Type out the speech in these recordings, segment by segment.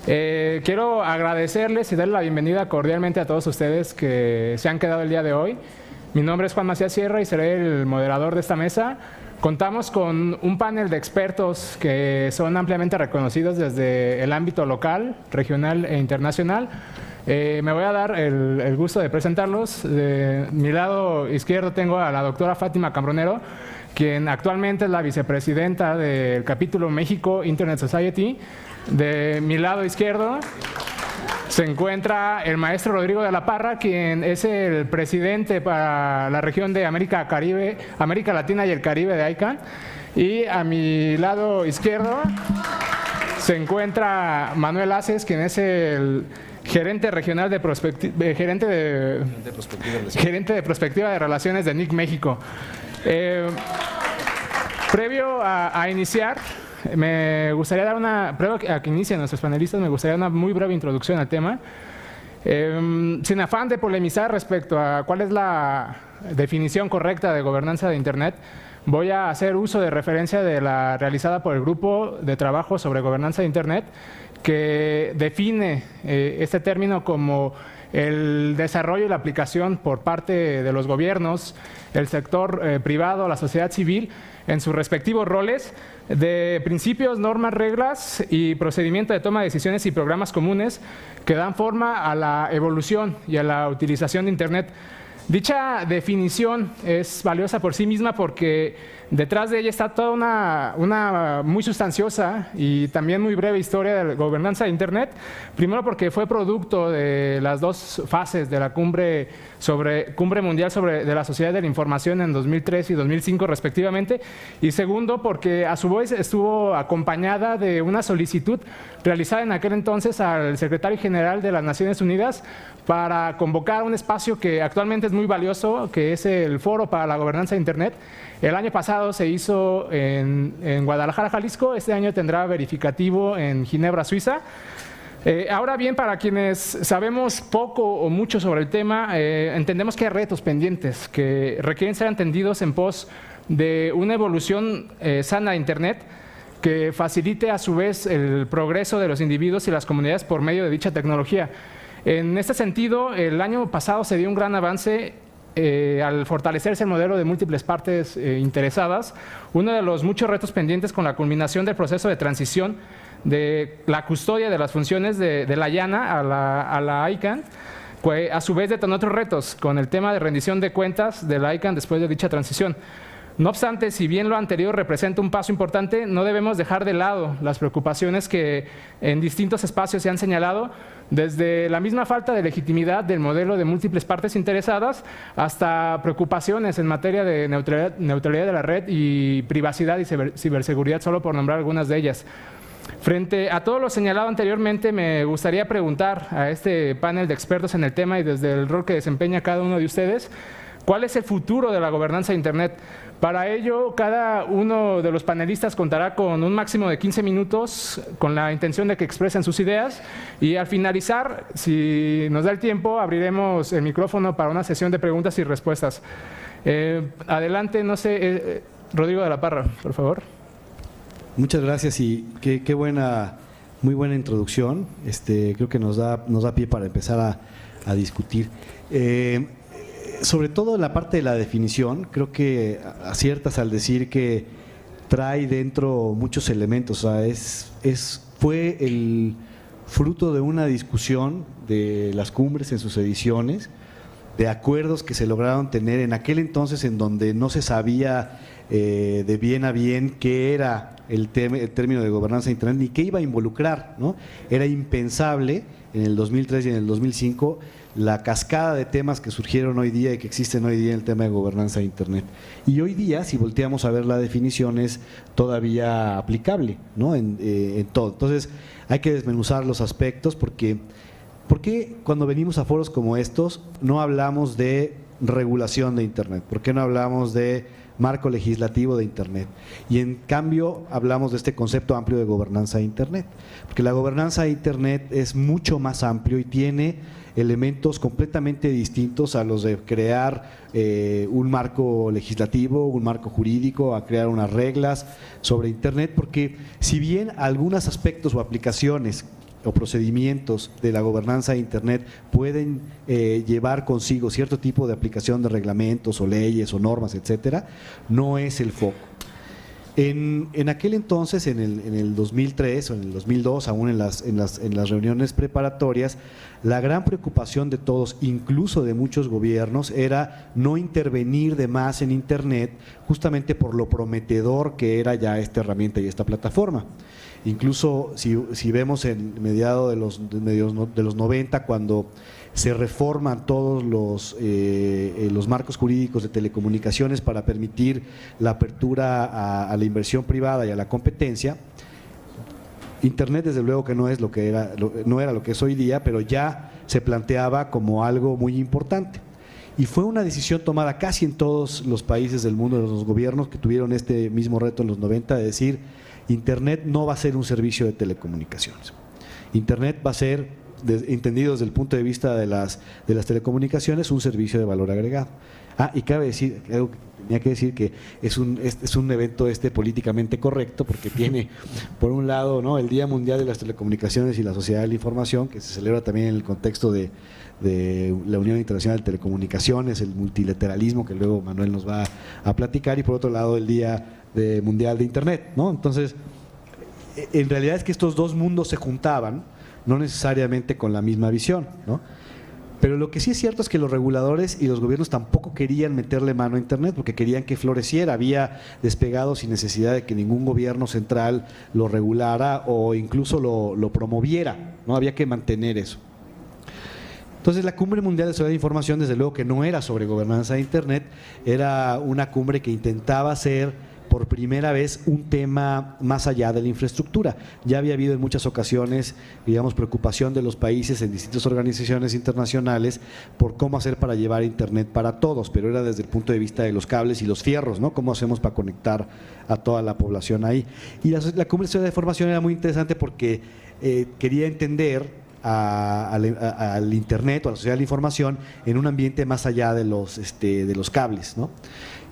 Quiero agradecerles y darle la bienvenida cordialmente a todos ustedes que se han quedado el día de hoy. Mi nombre es Juan Macías Sierra y seré el moderador de esta mesa. Contamos con un panel de expertos que son ampliamente reconocidos desde el ámbito local, regional e internacional. Me voy a dar el gusto de presentarlos. De mi lado izquierdo tengo a la doctora Fátima Cambronero, quien actualmente es la vicepresidenta del capítulo México Internet Society. De mi lado izquierdo se encuentra el maestro Rodrigo de la Parra, quien es el presidente para la región de América Latina y el Caribe de ICANN. Y a mi lado izquierdo se encuentra Manuel Aces, quien es el gerente regional de gerente de prospectiva de relaciones de NIC México. Previo a iniciar, me gustaría dar previo a que inicien nuestros panelistas, me gustaría una muy breve introducción al tema. Sin afán de polemizar respecto a cuál es la definición correcta de gobernanza de Internet, voy a hacer uso de referencia de la realizada por el Grupo de Trabajo sobre Gobernanza de Internet, que define este término como el desarrollo y la aplicación por parte de los gobiernos, el sector privado, la sociedad civil, en sus respectivos roles, de principios, normas, reglas y procedimiento de toma de decisiones y programas comunes que dan forma a la evolución y a la utilización de Internet. Dicha definición es valiosa por sí misma porque detrás de ella está toda una muy sustanciosa y también muy breve historia de la gobernanza de Internet. Primero porque fue producto de las dos fases de la cumbre mundial de la sociedad de la información en 2003 y 2005 respectivamente. Y segundo porque a su vez estuvo acompañada de una solicitud realizada en aquel entonces al secretario general de las Naciones Unidas para convocar un espacio que actualmente es muy valioso, que es el Foro para la Gobernanza de Internet. El año pasado se hizo en Guadalajara, Jalisco. Este año tendrá verificativo en Ginebra, Suiza. Ahora bien, para quienes sabemos poco o mucho sobre el tema, entendemos que hay retos pendientes que requieren ser entendidos en pos de una evolución sana de Internet que facilite a su vez el progreso de los individuos y las comunidades por medio de dicha tecnología. En este sentido, el año pasado se dio un gran avance al fortalecerse el modelo de múltiples partes interesadas. Uno de los muchos retos pendientes con la culminación del proceso de transición de la custodia de las funciones de la IANA a la ICANN, que a su vez detonó otros retos con el tema de rendición de cuentas de la ICANN después de dicha transición. No obstante, si bien lo anterior representa un paso importante, no debemos dejar de lado las preocupaciones que en distintos espacios se han señalado, desde la misma falta de legitimidad del modelo de múltiples partes interesadas hasta preocupaciones en materia de neutralidad de la red y privacidad y ciberseguridad, solo por nombrar algunas de ellas. Frente a todo lo señalado anteriormente, me gustaría preguntar a este panel de expertos en el tema y desde el rol que desempeña cada uno de ustedes, ¿cuál es el futuro de la gobernanza de Internet? Para ello, cada uno de los panelistas contará con un máximo de 15 minutos con la intención de que expresen sus ideas y al finalizar, si nos da el tiempo, abriremos el micrófono para una sesión de preguntas y respuestas. Adelante, no sé, Rodrigo de la Parra, por favor. Muchas gracias y muy buena introducción. Creo que nos da pie para empezar a discutir. Sobre todo en la parte de la definición, creo que aciertas al decir que trae dentro muchos elementos. O sea, fue el fruto de una discusión de las cumbres en sus ediciones, de acuerdos que se lograron tener en aquel entonces en donde no se sabía de bien a bien qué era el término de gobernanza de Internet ni qué iba a involucrar, ¿no? Era impensable en el 2003 y en el 2005 la cascada de temas que surgieron hoy día y que existen hoy día en el tema de gobernanza de Internet. Y hoy día, si volteamos a ver la definición, es todavía aplicable, ¿no? En todo. Entonces, hay que desmenuzar los aspectos porque ¿por qué cuando venimos a foros como estos no hablamos de regulación de Internet? ¿Por qué no hablamos de marco legislativo de Internet? Y en cambio hablamos de este concepto amplio de gobernanza de Internet, porque la gobernanza de Internet es mucho más amplio y tiene elementos completamente distintos a los de crear un marco legislativo, un marco jurídico, a crear unas reglas sobre Internet, porque si bien algunos aspectos o aplicaciones o procedimientos de la gobernanza de Internet pueden llevar consigo cierto tipo de aplicación de reglamentos o leyes o normas, etcétera, no es el foco. En aquel entonces, en el 2003 o en el 2002, aún en las reuniones preparatorias, la gran preocupación de todos, incluso de muchos gobiernos, era no intervenir de más en Internet, justamente por lo prometedor que era ya esta herramienta y esta plataforma. Incluso si vemos en mediados de los 90, cuando se reforman todos los marcos jurídicos de telecomunicaciones para permitir la apertura a la inversión privada y a la competencia, Internet desde luego que no es lo que era, no era lo que es hoy día, pero ya se planteaba como algo muy importante. Y fue una decisión tomada casi en todos los países del mundo, de los gobiernos que tuvieron este mismo reto en los 90, de decir: Internet no va a ser un servicio de telecomunicaciones. Internet va a ser, entendido desde el punto de vista de las telecomunicaciones, un servicio de valor agregado. Y cabe decir, algo que tenía que decir, que es un evento políticamente correcto, porque tiene, por un lado, ¿no?, el Día Mundial de las Telecomunicaciones y la Sociedad de la Información, que se celebra también en el contexto de la Unión Internacional de Telecomunicaciones, el multilateralismo, que luego Manuel nos va a platicar, y por otro lado el Día Mundial de Internet, ¿no? Entonces, en realidad es que estos dos mundos se juntaban, no necesariamente con la misma visión, ¿no? Pero lo que sí es cierto es que los reguladores y los gobiernos tampoco querían meterle mano a Internet, porque querían que floreciera, había despegado sin necesidad de que ningún gobierno central lo regulara o incluso lo promoviera, ¿no? Había que mantener eso. Entonces, la Cumbre Mundial de Seguridad de Información, desde luego que no era sobre gobernanza de Internet, era una cumbre que intentaba ser por primera vez un tema más allá de la infraestructura. Ya había habido en muchas ocasiones, digamos, preocupación de los países en distintas organizaciones internacionales por cómo hacer para llevar Internet para todos, pero era desde el punto de vista de los cables y los fierros, ¿no? ¿Cómo hacemos para conectar a toda la población ahí? Y la Cumbre de Seguridad de Información era muy interesante porque quería entender al Internet o a la sociedad de la información en un ambiente más allá de los cables, ¿no?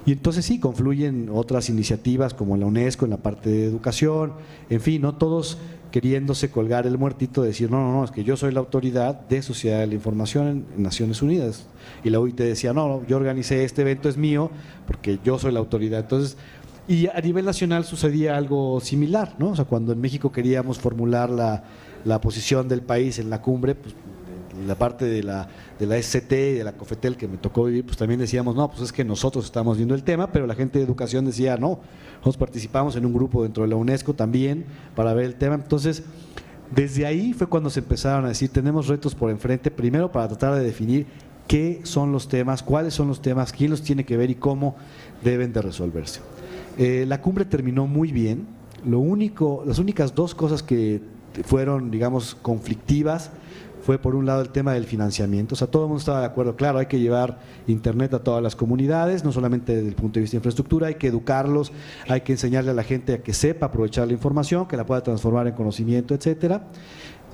Y entonces sí, confluyen otras iniciativas como la UNESCO en la parte de educación, en fin, no todos queriéndose colgar el muertito de decir, no, es que yo soy la autoridad de sociedad de la información en Naciones Unidas. Y la OIT decía, no, yo organicé este evento, es mío, porque yo soy la autoridad. Entonces, y a nivel nacional sucedía algo similar, ¿no? O sea, cuando en México queríamos formular la posición del país en la cumbre, pues la parte de la SCT y de la COFETEL que me tocó vivir, pues también decíamos, no, pues es que nosotros estamos viendo el tema, pero la gente de educación decía, no, nosotros participamos en un grupo dentro de la UNESCO también para ver el tema. Entonces, desde ahí fue cuando se empezaron a decir, tenemos retos por enfrente, primero para tratar de definir qué son los temas, cuáles son los temas, quién los tiene que ver y cómo deben de resolverse. La cumbre terminó muy bien. Las únicas dos cosas que fueron, digamos, conflictivas fue, por un lado, el tema del financiamiento. O sea, todo el mundo estaba de acuerdo, claro, hay que llevar Internet a todas las comunidades, no solamente desde el punto de vista de infraestructura, hay que educarlos, hay que enseñarle a la gente a que sepa aprovechar la información, que la pueda transformar en conocimiento, etcétera.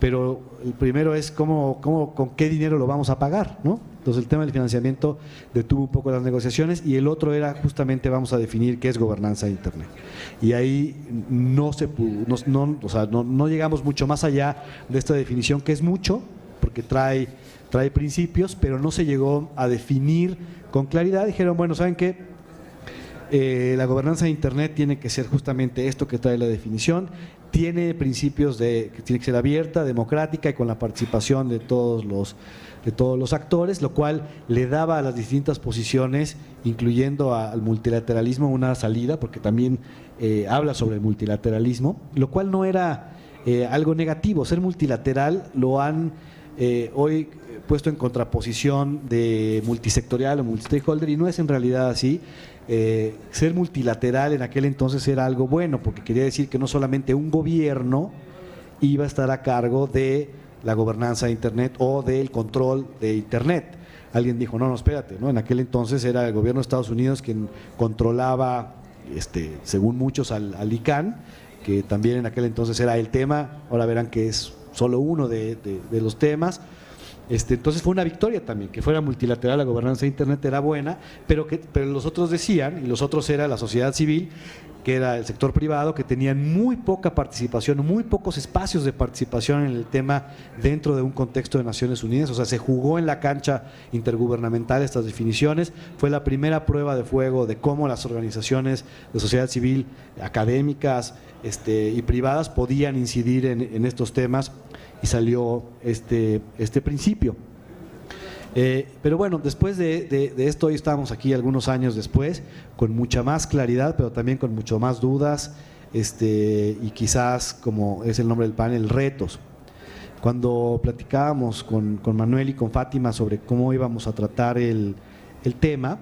Pero el primero es con qué dinero lo vamos a pagar, ¿no? Entonces, el tema del financiamiento detuvo un poco las negociaciones, y el otro era justamente vamos a definir qué es gobernanza de Internet. Y ahí no llegamos mucho más allá de esta definición, que es mucho, porque trae principios, pero no se llegó a definir con claridad. Dijeron, bueno, ¿saben qué? La gobernanza de Internet tiene que ser justamente esto que trae la definición, tiene principios que tiene que ser abierta, democrática y con la participación de todos los actores, lo cual le daba a las distintas posiciones, incluyendo al multilateralismo, una salida, porque también habla sobre el multilateralismo, lo cual no era algo negativo. Ser multilateral lo han hoy puesto en contraposición de multisectorial o multistakeholder, y no es en realidad así. Ser multilateral en aquel entonces era algo bueno, porque quería decir que no solamente un gobierno iba a estar a cargo de la gobernanza de Internet o del control de Internet. Alguien dijo, no, espérate, ¿no? En aquel entonces era el gobierno de Estados Unidos quien controlaba, según muchos, al ICANN, que también en aquel entonces era el tema. Ahora verán que es solo uno de los temas. Entonces fue una victoria también, que fuera multilateral la gobernanza de Internet era buena, pero los otros decían, y los otros era la sociedad civil, que era el sector privado, que tenían muy poca participación, muy pocos espacios de participación en el tema dentro de un contexto de Naciones Unidas. O sea, se jugó en la cancha intergubernamental estas definiciones. Fue la primera prueba de fuego de cómo las organizaciones de sociedad civil, académicas y privadas, podían incidir en estos temas, y salió este principio. Pero bueno, después de esto, hoy estamos aquí algunos años después, con mucha más claridad, pero también con mucho más dudas, y quizás, como es el nombre del panel, retos. Cuando platicábamos con Manuel y con Fátima sobre cómo íbamos a tratar el tema,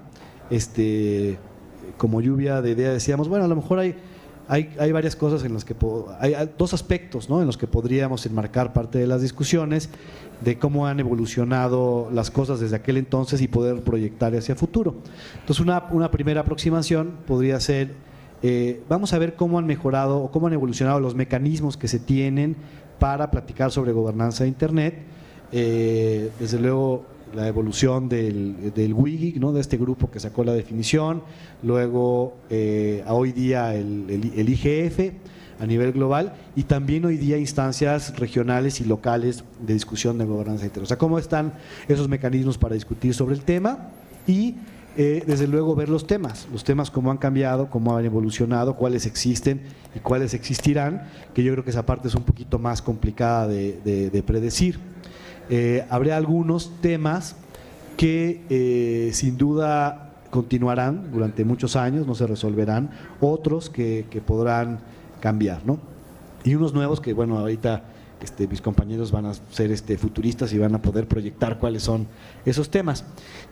como lluvia de ideas decíamos, bueno, a lo mejor hay varias cosas en las que hay dos aspectos, ¿no?, en los que podríamos enmarcar parte de las discusiones de cómo han evolucionado las cosas desde aquel entonces y poder proyectar hacia el futuro. Entonces, una primera aproximación podría ser, vamos a ver cómo han mejorado o cómo han evolucionado los mecanismos que se tienen para platicar sobre gobernanza de Internet. Desde luego, la evolución del WIGI, ¿no?, de este grupo que sacó la definición, luego a hoy día el IGF a nivel global, y también hoy día instancias regionales y locales de discusión de gobernanza interna. O sea, cómo están esos mecanismos para discutir sobre el tema y desde luego ver los temas cómo han cambiado, cómo han evolucionado, cuáles existen y cuáles existirán, que yo creo que esa parte es un poquito más complicada de predecir. Habrá algunos temas que sin duda continuarán durante muchos años, no se resolverán, otros que podrán cambiar, ¿no? Y unos nuevos que, bueno, ahorita mis compañeros van a ser futuristas y van a poder proyectar cuáles son esos temas.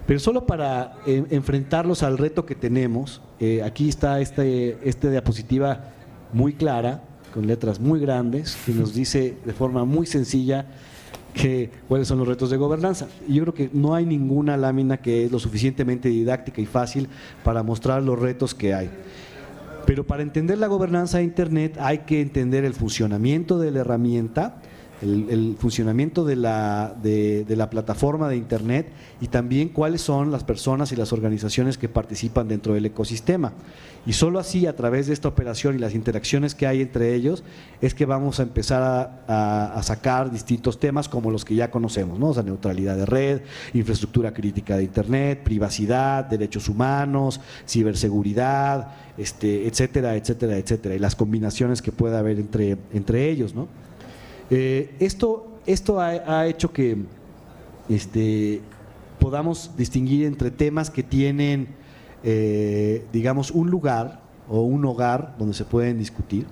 Pero solo para enfrentarlos al reto que tenemos, aquí está esta diapositiva muy clara, con letras muy grandes, que nos dice de forma muy sencilla cuáles son los retos de gobernanza. Y yo creo que no hay ninguna lámina que es lo suficientemente didáctica y fácil para mostrar los retos que hay. Pero para entender la gobernanza de Internet hay que entender el funcionamiento de la herramienta, el funcionamiento de la plataforma de Internet, y también cuáles son las personas y las organizaciones que participan dentro del ecosistema. Y solo así, a través de esta operación y las interacciones que hay entre ellos, es que vamos a empezar a sacar distintos temas como los que ya conocemos, ¿no? O sea, neutralidad de red, infraestructura crítica de Internet, privacidad, derechos humanos, ciberseguridad, etcétera, etcétera, etcétera, y las combinaciones que pueda haber entre ellos, ¿no? Esto ha hecho que podamos distinguir entre temas que tienen, digamos, un lugar o un hogar donde se pueden discutir,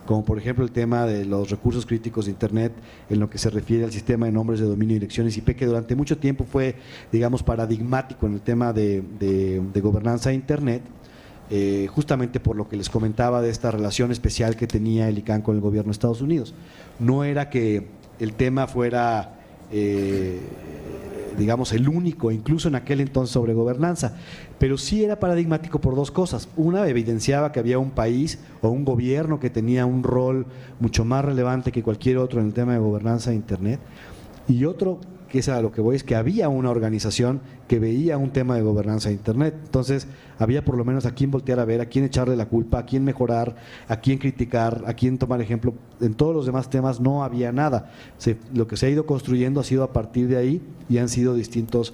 como por ejemplo el tema de los recursos críticos de Internet en lo que se refiere al sistema de nombres de dominio y direcciones IP, que durante mucho tiempo fue, digamos, paradigmático en el tema de gobernanza de Internet, justamente por lo que les comentaba de esta relación especial que tenía el ICANN con el gobierno de Estados Unidos. No era que el tema fuera digamos, el único, incluso en aquel entonces, sobre gobernanza, pero sí era paradigmático por dos cosas. Una, evidenciaba que había un país o un gobierno que tenía un rol mucho más relevante que cualquier otro en el tema de gobernanza de Internet, y otro, que es a lo que voy, es que había una organización que veía un tema de gobernanza de Internet. Entonces había por lo menos a quién voltear a ver, a quién echarle la culpa, a quién mejorar, a quién criticar, a quién tomar ejemplo. En todos los demás temas no había nada. Lo que se ha ido construyendo ha sido a partir de ahí, y han sido distintos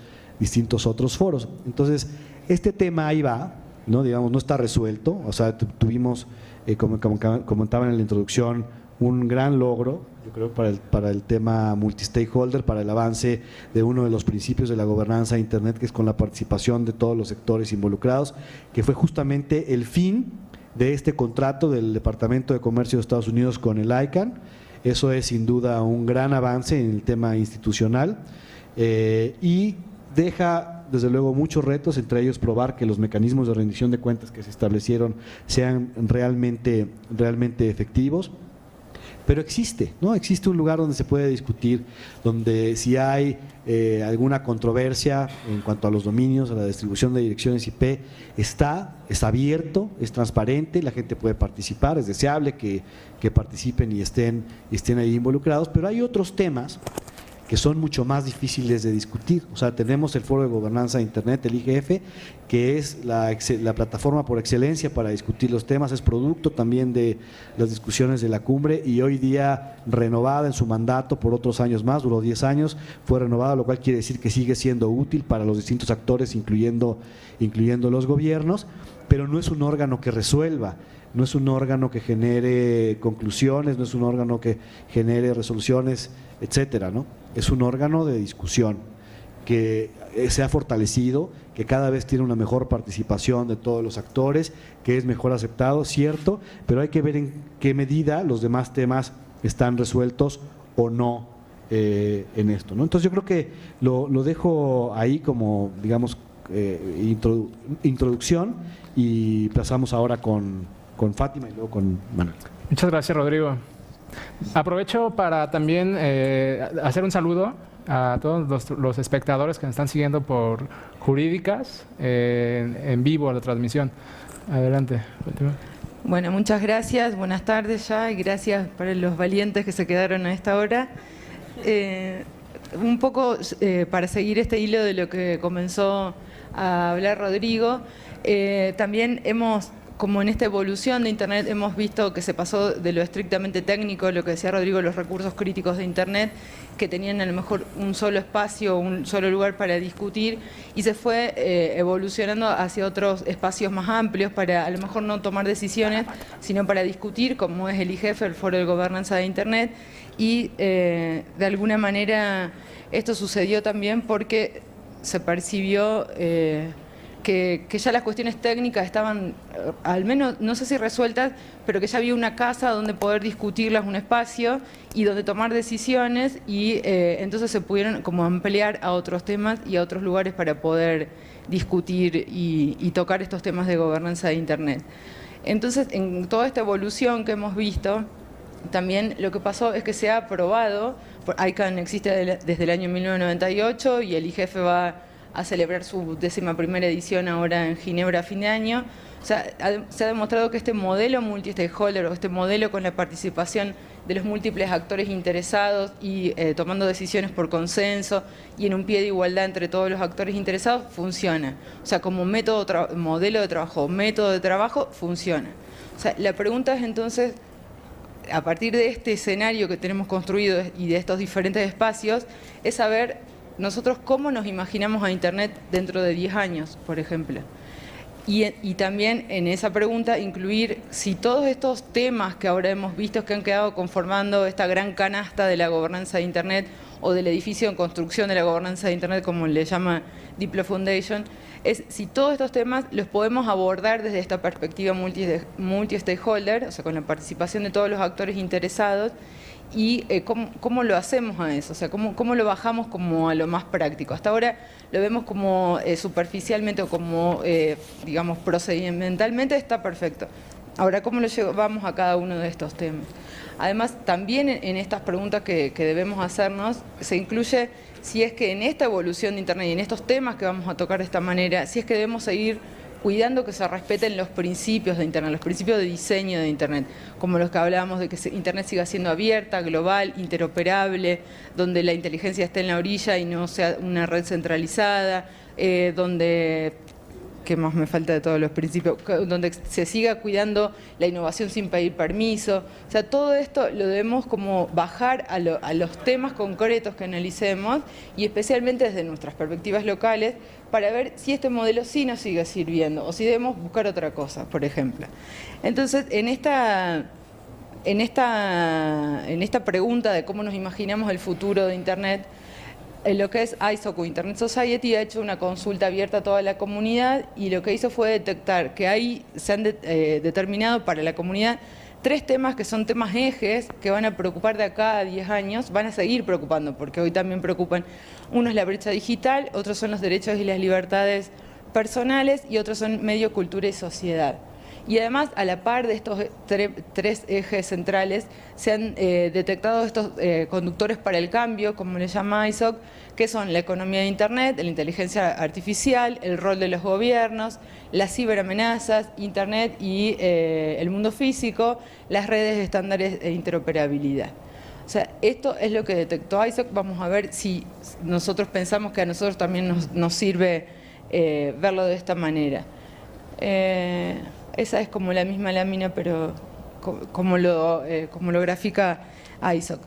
otros foros. Entonces este tema ahí va, ¿no? Digamos, no está resuelto. O sea, tuvimos, como comentaba en la introducción, un gran logro, yo creo, para el tema multi-stakeholder, para el avance de uno de los principios de la gobernanza de Internet, que es con la participación de todos los sectores involucrados, que fue justamente el fin de este contrato del Departamento de Comercio de Estados Unidos con el ICANN. Eso es sin duda un gran avance en el tema institucional, y deja desde luego muchos retos, entre ellos probar que los mecanismos de rendición de cuentas que se establecieron sean realmente efectivos. Pero existe, ¿no? Existe un lugar donde se puede discutir, donde si hay alguna controversia en cuanto a los dominios, a la distribución de direcciones IP, está abierto, es transparente, la gente puede participar, es deseable que participen y estén ahí involucrados. Pero hay otros temas que son mucho más difíciles de discutir. O sea, tenemos el Foro de Gobernanza de Internet, el IGF, que es la plataforma por excelencia para discutir los temas, es producto también de las discusiones de la cumbre y hoy día renovada en su mandato por otros años más, duró 10 años, fue renovada, lo cual quiere decir que sigue siendo útil para los distintos actores, incluyendo los gobiernos, pero no es un órgano que resuelva, no es un órgano que genere conclusiones, no es un órgano que genere resoluciones, etcétera, ¿no? Es un órgano de discusión que se ha fortalecido, que cada vez tiene una mejor participación de todos los actores, que es mejor aceptado, cierto, pero hay que ver en qué medida los demás temas están resueltos o no en esto, ¿no? Entonces yo creo que lo dejo ahí como, digamos, introducción y pasamos ahora con Fátima y luego con Manuel. Muchas gracias, Rodrigo. Aprovecho para también hacer un saludo a todos los espectadores que nos están siguiendo por Jurídicas en vivo a la transmisión. Adelante, Fátima. Bueno, muchas gracias, buenas tardes ya y gracias para los valientes que se quedaron a esta hora. Un poco para seguir este hilo de lo que comenzó a hablar Rodrigo, también como en esta evolución de Internet, hemos visto que se pasó de lo estrictamente técnico, lo que decía Rodrigo, los recursos críticos de Internet, que tenían a lo mejor un solo espacio, un solo lugar para discutir, y se fue evolucionando hacia otros espacios más amplios para a lo mejor no tomar decisiones, sino para discutir, como es el IGF, el Foro de Gobernanza de Internet, y de alguna manera esto sucedió también porque se percibió que ya las cuestiones técnicas estaban, al menos, no sé si resueltas, pero que ya había una casa donde poder discutirlas, un espacio, y donde tomar decisiones, y entonces se pudieron como ampliar a otros temas y a otros lugares para poder discutir y tocar estos temas de gobernanza de Internet. Entonces, en toda esta evolución que hemos visto, también lo que pasó es que se ha aprobado, ICANN existe desde el año 1998 y el IGF va a celebrar su 11ª edición ahora en Ginebra a fin de año. O sea, se ha demostrado que este modelo multi-stakeholder o este modelo con la participación de los múltiples actores interesados y tomando decisiones por consenso y en un pie de igualdad entre todos los actores interesados funciona. O sea, como modelo de trabajo, método de trabajo, funciona. O sea, la pregunta es entonces, a partir de este escenario que tenemos construido y de estos diferentes espacios, es saber nosotros cómo nos imaginamos a Internet dentro de 10 años, por ejemplo. Y también en esa pregunta incluir si todos estos temas que ahora hemos visto que han quedado conformando esta gran canasta de la gobernanza de Internet o del edificio en construcción de la gobernanza de Internet, como le llama Diplo Foundation, es si todos estos temas los podemos abordar desde esta perspectiva multi-stakeholder, o sea, con la participación de todos los actores interesados, y cómo lo hacemos a eso, o sea, cómo lo bajamos como a lo más práctico. Hasta ahora lo vemos como superficialmente o como, digamos, procedimentalmente está perfecto. Ahora, ¿cómo lo llevamos a cada uno de estos temas? Además, también en estas preguntas que debemos hacernos, se incluye si es que en esta evolución de Internet y en estos temas que vamos a tocar de esta manera, si es que debemos seguir cuidando que se respeten los principios de Internet, los principios de diseño de Internet, como los que hablábamos de que Internet siga siendo abierta, global, interoperable, donde la inteligencia esté en la orilla y no sea una red centralizada, donde, ¿qué más me falta de todos los principios? Donde se siga cuidando la innovación sin pedir permiso. O sea, todo esto lo debemos como bajar a los temas concretos que analicemos y especialmente desde nuestras perspectivas locales para ver si este modelo sí nos sigue sirviendo o si debemos buscar otra cosa, por ejemplo. Entonces, en esta pregunta de cómo nos imaginamos el futuro de Internet, lo que es ISOC o Internet Society ha hecho una consulta abierta a toda la comunidad y lo que hizo fue detectar que ahí se han determinado para la comunidad 3 temas que son temas ejes que van a preocupar de acá a 10 años, van a seguir preocupando porque hoy también preocupan. Uno es la brecha digital, otros son los derechos y las libertades personales y otros son medio, cultura y sociedad. Y además, a la par de estos 3 ejes centrales, se han detectado estos conductores para el cambio, como le llama ISOC, que son la economía de Internet, la inteligencia artificial, el rol de los gobiernos, las ciberamenazas, Internet y el mundo físico, las redes, estándares e interoperabilidad. O sea, esto es lo que detectó ISOC. Vamos a ver si nosotros pensamos que a nosotros también nos sirve verlo de esta manera. Esa es como la misma lámina, pero como lo grafica ISOC.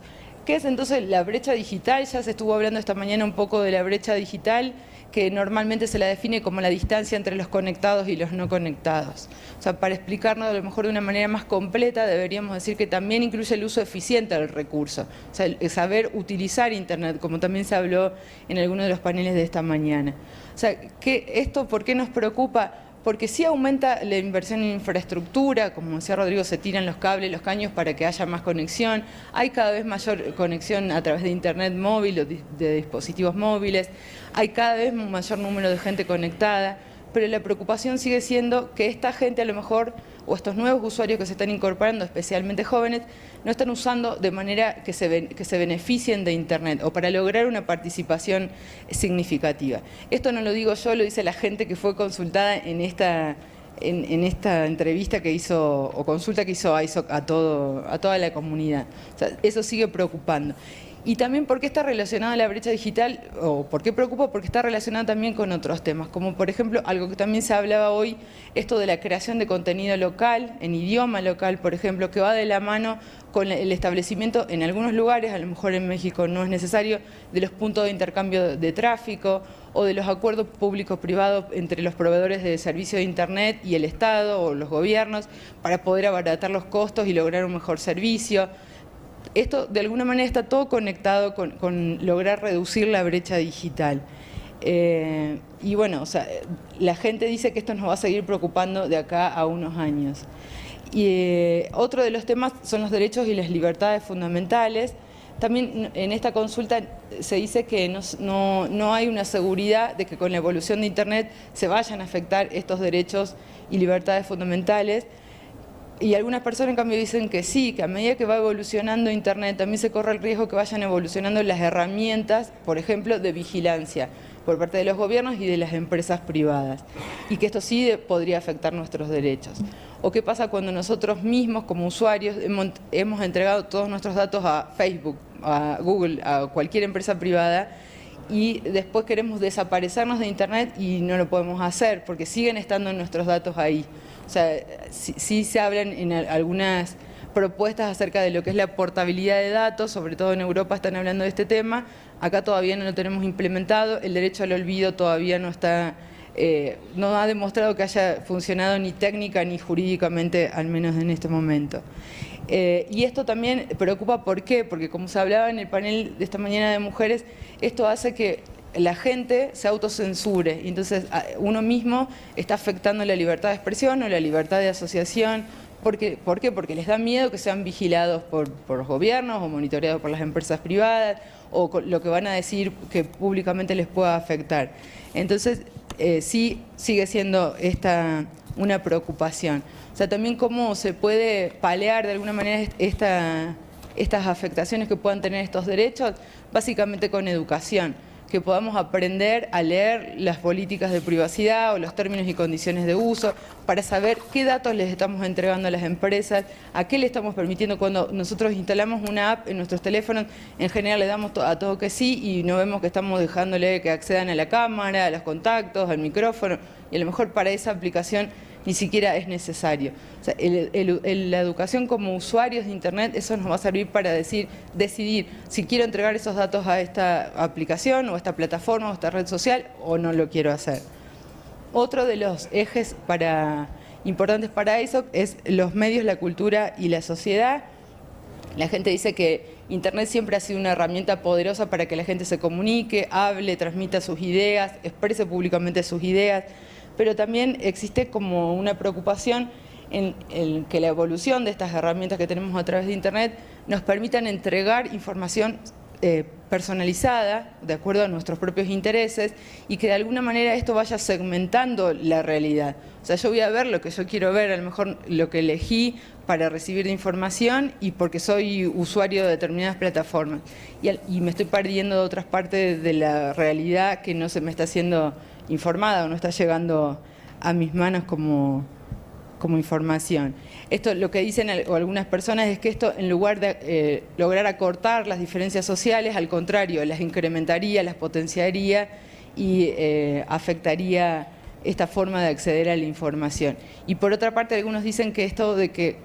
¿Qué es entonces la brecha digital? Ya se estuvo hablando esta mañana un poco de la brecha digital, que normalmente se la define como la distancia entre los conectados y los no conectados. O sea, para explicarnos a lo mejor de una manera más completa, deberíamos decir que también incluye el uso eficiente del recurso. O sea, el saber utilizar Internet, como también se habló en algunos de los paneles de esta mañana. O sea, ¿esto por qué nos preocupa? Porque sí aumenta la inversión en infraestructura, como decía Rodrigo, se tiran los cables, los caños para que haya más conexión, hay cada vez mayor conexión a través de Internet móvil o de dispositivos móviles, hay cada vez un mayor número de gente conectada, pero la preocupación sigue siendo que esta gente a lo mejor, o estos nuevos usuarios que se están incorporando, especialmente jóvenes, no están usando de manera que se beneficien de Internet o para lograr una participación significativa. Esto no lo digo yo, lo dice la gente que fue consultada en esta entrevista que hizo, o consulta que hizo ISOC a toda la comunidad. O sea, eso sigue preocupando. Y también porque está relacionada a la brecha digital, o por qué preocupa, porque está relacionada también con otros temas, como por ejemplo, algo que también se hablaba hoy, esto de la creación de contenido local, en idioma local, por ejemplo, que va de la mano con el establecimiento en algunos lugares, a lo mejor en México no es necesario, de los puntos de intercambio de tráfico o de los acuerdos públicos-privados entre los proveedores de servicio de Internet y el Estado o los gobiernos para poder abaratar los costos y lograr un mejor servicio. Esto de alguna manera está todo conectado con lograr reducir la brecha digital. Y bueno, o sea, la gente dice que esto nos va a seguir preocupando de acá a unos años. Y otro de los temas son los derechos y las libertades fundamentales. También en esta consulta se dice que no hay una seguridad de que con la evolución de Internet se vayan a afectar estos derechos y libertades fundamentales. Y algunas personas en cambio dicen que sí, que a medida que va evolucionando Internet también se corre el riesgo que vayan evolucionando las herramientas, por ejemplo, de vigilancia por parte de los gobiernos y de las empresas privadas, y que esto sí podría afectar nuestros derechos. ¿O qué pasa cuando nosotros mismos como usuarios hemos entregado todos nuestros datos a Facebook, a Google, a cualquier empresa privada, y después queremos desaparecernos de Internet y no lo podemos hacer porque siguen estando nuestros datos ahí? O sea, sí se hablan en algunas propuestas acerca de lo que es la portabilidad de datos, sobre todo en Europa están hablando de este tema, acá todavía no lo tenemos implementado, el derecho al olvido todavía no está, no ha demostrado que haya funcionado ni técnica ni jurídicamente, al menos en este momento. Y esto también preocupa, ¿por qué? Porque como se hablaba en el panel de esta mañana de mujeres, esto hace que la gente se autocensure, y entonces uno mismo está afectando la libertad de expresión o la libertad de asociación. ¿Por qué? Porque les da miedo que sean vigilados por los gobiernos o monitoreados por las empresas privadas, o lo que van a decir que públicamente les pueda afectar. Entonces, sí sigue siendo una preocupación. O sea, también cómo se puede paliar de alguna manera estas afectaciones que puedan tener estos derechos, básicamente con educación, que podamos aprender a leer las políticas de privacidad o los términos y condiciones de uso, para saber qué datos les estamos entregando a las empresas, a qué le estamos permitiendo. Cuando nosotros instalamos una app en nuestros teléfonos, en general le damos a todo que sí y no vemos que estamos dejándole que accedan a la cámara, a los contactos, al micrófono, y a lo mejor para esa aplicación ni siquiera es necesario. O sea, la educación como usuarios de Internet, eso nos va a servir para decidir si quiero entregar esos datos a esta aplicación o a esta plataforma o a esta red social o no lo quiero hacer. Otro de los ejes importantes para eso es los medios, la cultura y la sociedad. La gente dice que Internet siempre ha sido una herramienta poderosa para que la gente se comunique, hable, transmita sus ideas, exprese públicamente sus ideas, pero también existe como una preocupación en que la evolución de estas herramientas que tenemos a través de Internet nos permitan entregar información personalizada, de acuerdo a nuestros propios intereses, y que de alguna manera esto vaya segmentando la realidad. O sea, yo voy a ver lo que yo quiero ver, a lo mejor lo que elegí para recibir información y porque soy usuario de determinadas plataformas. Y me estoy perdiendo de otras partes de la realidad que no se me está haciendo informada o no está llegando a mis manos como como información. Esto lo que dicen algunas personas es que esto, en lugar de lograr acortar las diferencias sociales, al contrario, las incrementaría, las potenciaría y afectaría esta forma de acceder a la información. Y por otra parte, algunos dicen que esto de que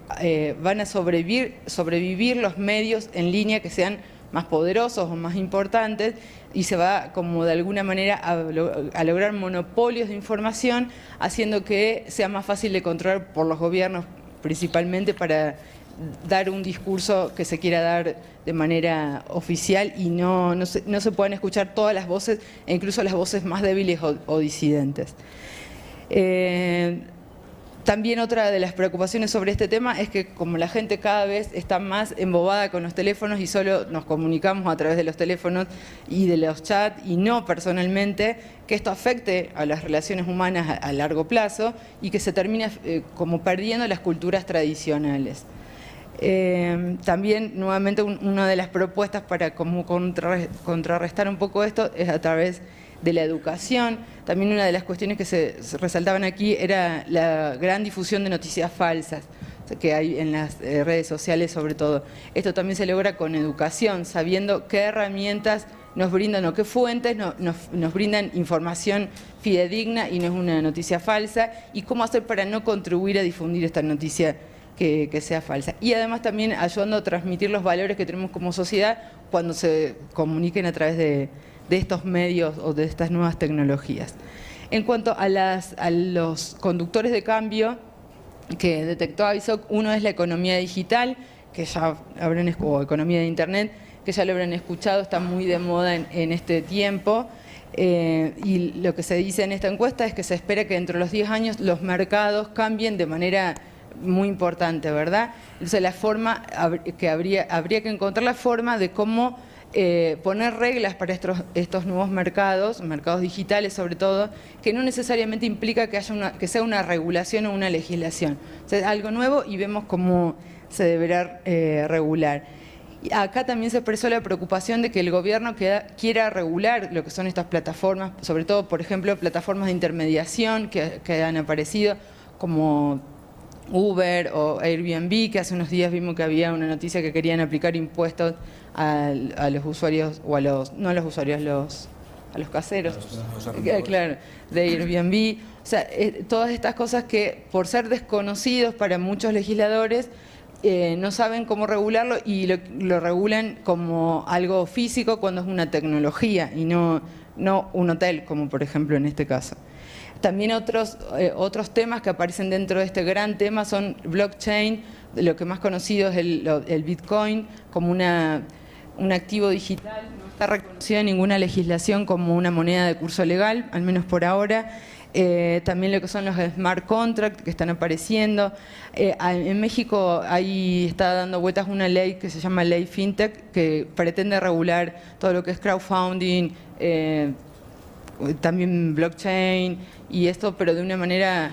van a sobrevivir los medios en línea que sean más poderosos o más importantes, y se va como de alguna manera a lograr monopolios de información, haciendo que sea más fácil de controlar por los gobiernos principalmente para dar un discurso que se quiera dar de manera oficial y no se puedan escuchar todas las voces, e incluso las voces más débiles o disidentes. También otra de las preocupaciones sobre este tema es que como la gente cada vez está más embobada con los teléfonos y solo nos comunicamos a través de los teléfonos y de los chats y no personalmente, que esto afecte a las relaciones humanas a largo plazo y que se termine como perdiendo las culturas tradicionales. También, nuevamente, una de las propuestas para como contrarrestar un poco esto es a través de la educación. También una de las cuestiones que se resaltaban aquí era la gran difusión de noticias falsas que hay en las redes sociales sobre todo. Esto también se logra con educación, sabiendo qué herramientas nos brindan o qué fuentes nos brindan información fidedigna y no es una noticia falsa, y cómo hacer para no contribuir a difundir esta noticia que sea falsa. Y además también ayudando a transmitir los valores que tenemos como sociedad cuando se comuniquen a través de estos medios o de estas nuevas tecnologías. En cuanto a los conductores de cambio que detectó AVISOC, uno es la economía digital, que ya o economía de Internet, que ya lo habrán escuchado, está muy de moda en este tiempo. Y lo que se dice en esta encuesta es que se espera que dentro de los 10 años los mercados cambien de manera muy importante, ¿verdad? Entonces la forma que habría que encontrar la forma de cómo poner reglas para estos nuevos mercados digitales sobre todo, que no necesariamente implica que sea una regulación o una legislación. O sea, es algo nuevo y vemos cómo se deberá regular. Y acá también se expresó la preocupación de que el gobierno quiera regular lo que son estas plataformas, sobre todo, por ejemplo, plataformas de intermediación que han aparecido, como Uber o Airbnb, que hace unos días vimos que había una noticia que querían aplicar impuestos a los usuarios, o no a los usuarios, a los caseros, claro, de Airbnb. O sea, todas estas cosas que por ser desconocidos para muchos legisladores no saben cómo regularlo y lo regulan como algo físico cuando es una tecnología y no un hotel, como por ejemplo en este caso. También otros temas que aparecen dentro de este gran tema son blockchain, lo que más conocido es el Bitcoin, como un activo digital, no está reconocido en ninguna legislación como una moneda de curso legal, al menos por ahora. También lo que son los smart contracts que están apareciendo. En México ahí está dando vueltas una ley que se llama Ley FinTech, que pretende regular todo lo que es crowdfunding, también blockchain y esto, pero de una manera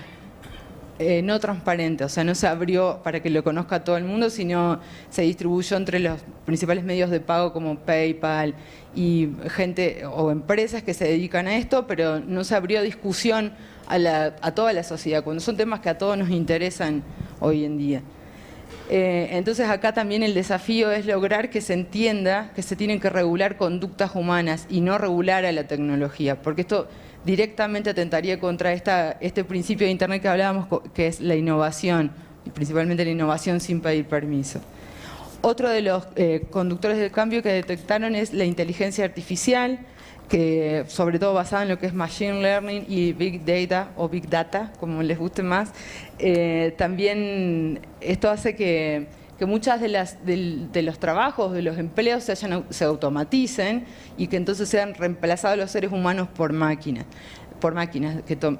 no transparente, o sea, no se abrió para que lo conozca todo el mundo, sino se distribuyó entre los principales medios de pago como PayPal y gente o empresas que se dedican a esto, pero no se abrió discusión a toda la sociedad, cuando son temas que a todos nos interesan hoy en día. Entonces acá también el desafío es lograr que se entienda que se tienen que regular conductas humanas y no regular a la tecnología, porque esto directamente atentaría contra este principio de Internet que hablábamos, que es la innovación, y principalmente la innovación sin pedir permiso. Otro de los conductores del cambio que detectaron es la inteligencia artificial, que sobre todo basada en lo que es Machine Learning y Big Data, o Big Data, como les guste más. También esto hace que muchas de los trabajos, de los empleos se automaticen y que entonces sean reemplazados los seres humanos por máquinas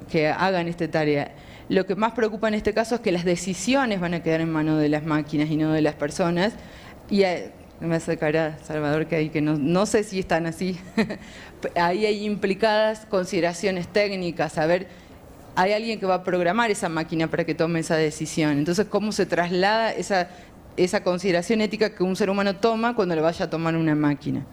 que hagan esta tarea. Lo que más preocupa en este caso es que las decisiones van a quedar en manos de las máquinas y no de las personas. Y me hace cara Salvador que no sé si están así. Ahí hay implicadas consideraciones técnicas, hay alguien que va a programar esa máquina para que tome esa decisión. Entonces, ¿cómo se traslada esa consideración ética que un ser humano toma cuando lo vaya a tomar una máquina?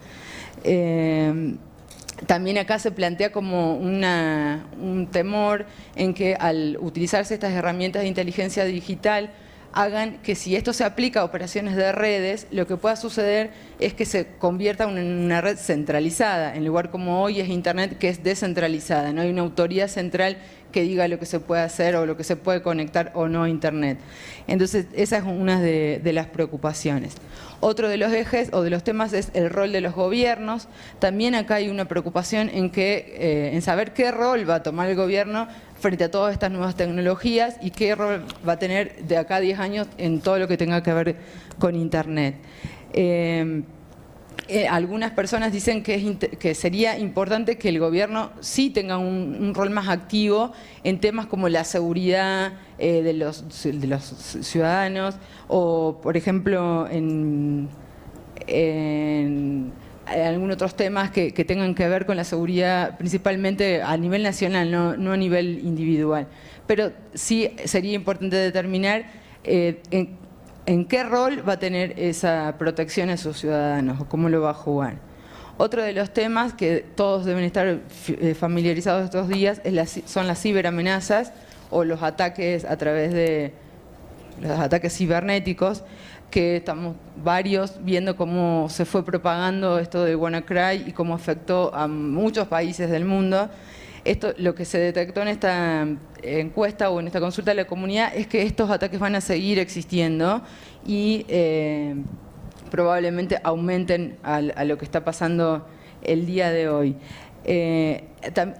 también acá se plantea como un temor en que al utilizarse estas herramientas de inteligencia digital hagan que si esto se aplica a operaciones de redes, lo que pueda suceder es que se convierta en una red centralizada, en lugar como hoy es Internet, que es descentralizada. No hay una autoridad central que diga lo que se puede hacer o lo que se puede conectar o no a Internet. Entonces, esa es una de las preocupaciones. Otro de los ejes o de los temas es el rol de los gobiernos. También acá hay una preocupación en saber qué rol va a tomar el gobierno frente a todas estas nuevas tecnologías y qué rol va a tener de acá a 10 años en todo lo que tenga que ver con Internet. Algunas personas dicen que sería importante que el gobierno sí tenga un rol más activo en temas como la seguridad de los ciudadanos o, por ejemplo, en algunos otros temas que tengan que ver con la seguridad, principalmente a nivel nacional, no a nivel individual. Pero sí sería importante determinar en qué rol va a tener esa protección a sus ciudadanos o cómo lo va a jugar. Otro de los temas que todos deben estar familiarizados estos días son las ciberamenazas o los ataques a través de los ataques cibernéticos, que estamos varios viendo cómo se fue propagando esto de WannaCry y cómo afectó a muchos países del mundo. Esto, lo que se detectó en esta encuesta o en esta consulta de la comunidad es que estos ataques van a seguir existiendo y probablemente aumenten a lo que está pasando el día de hoy.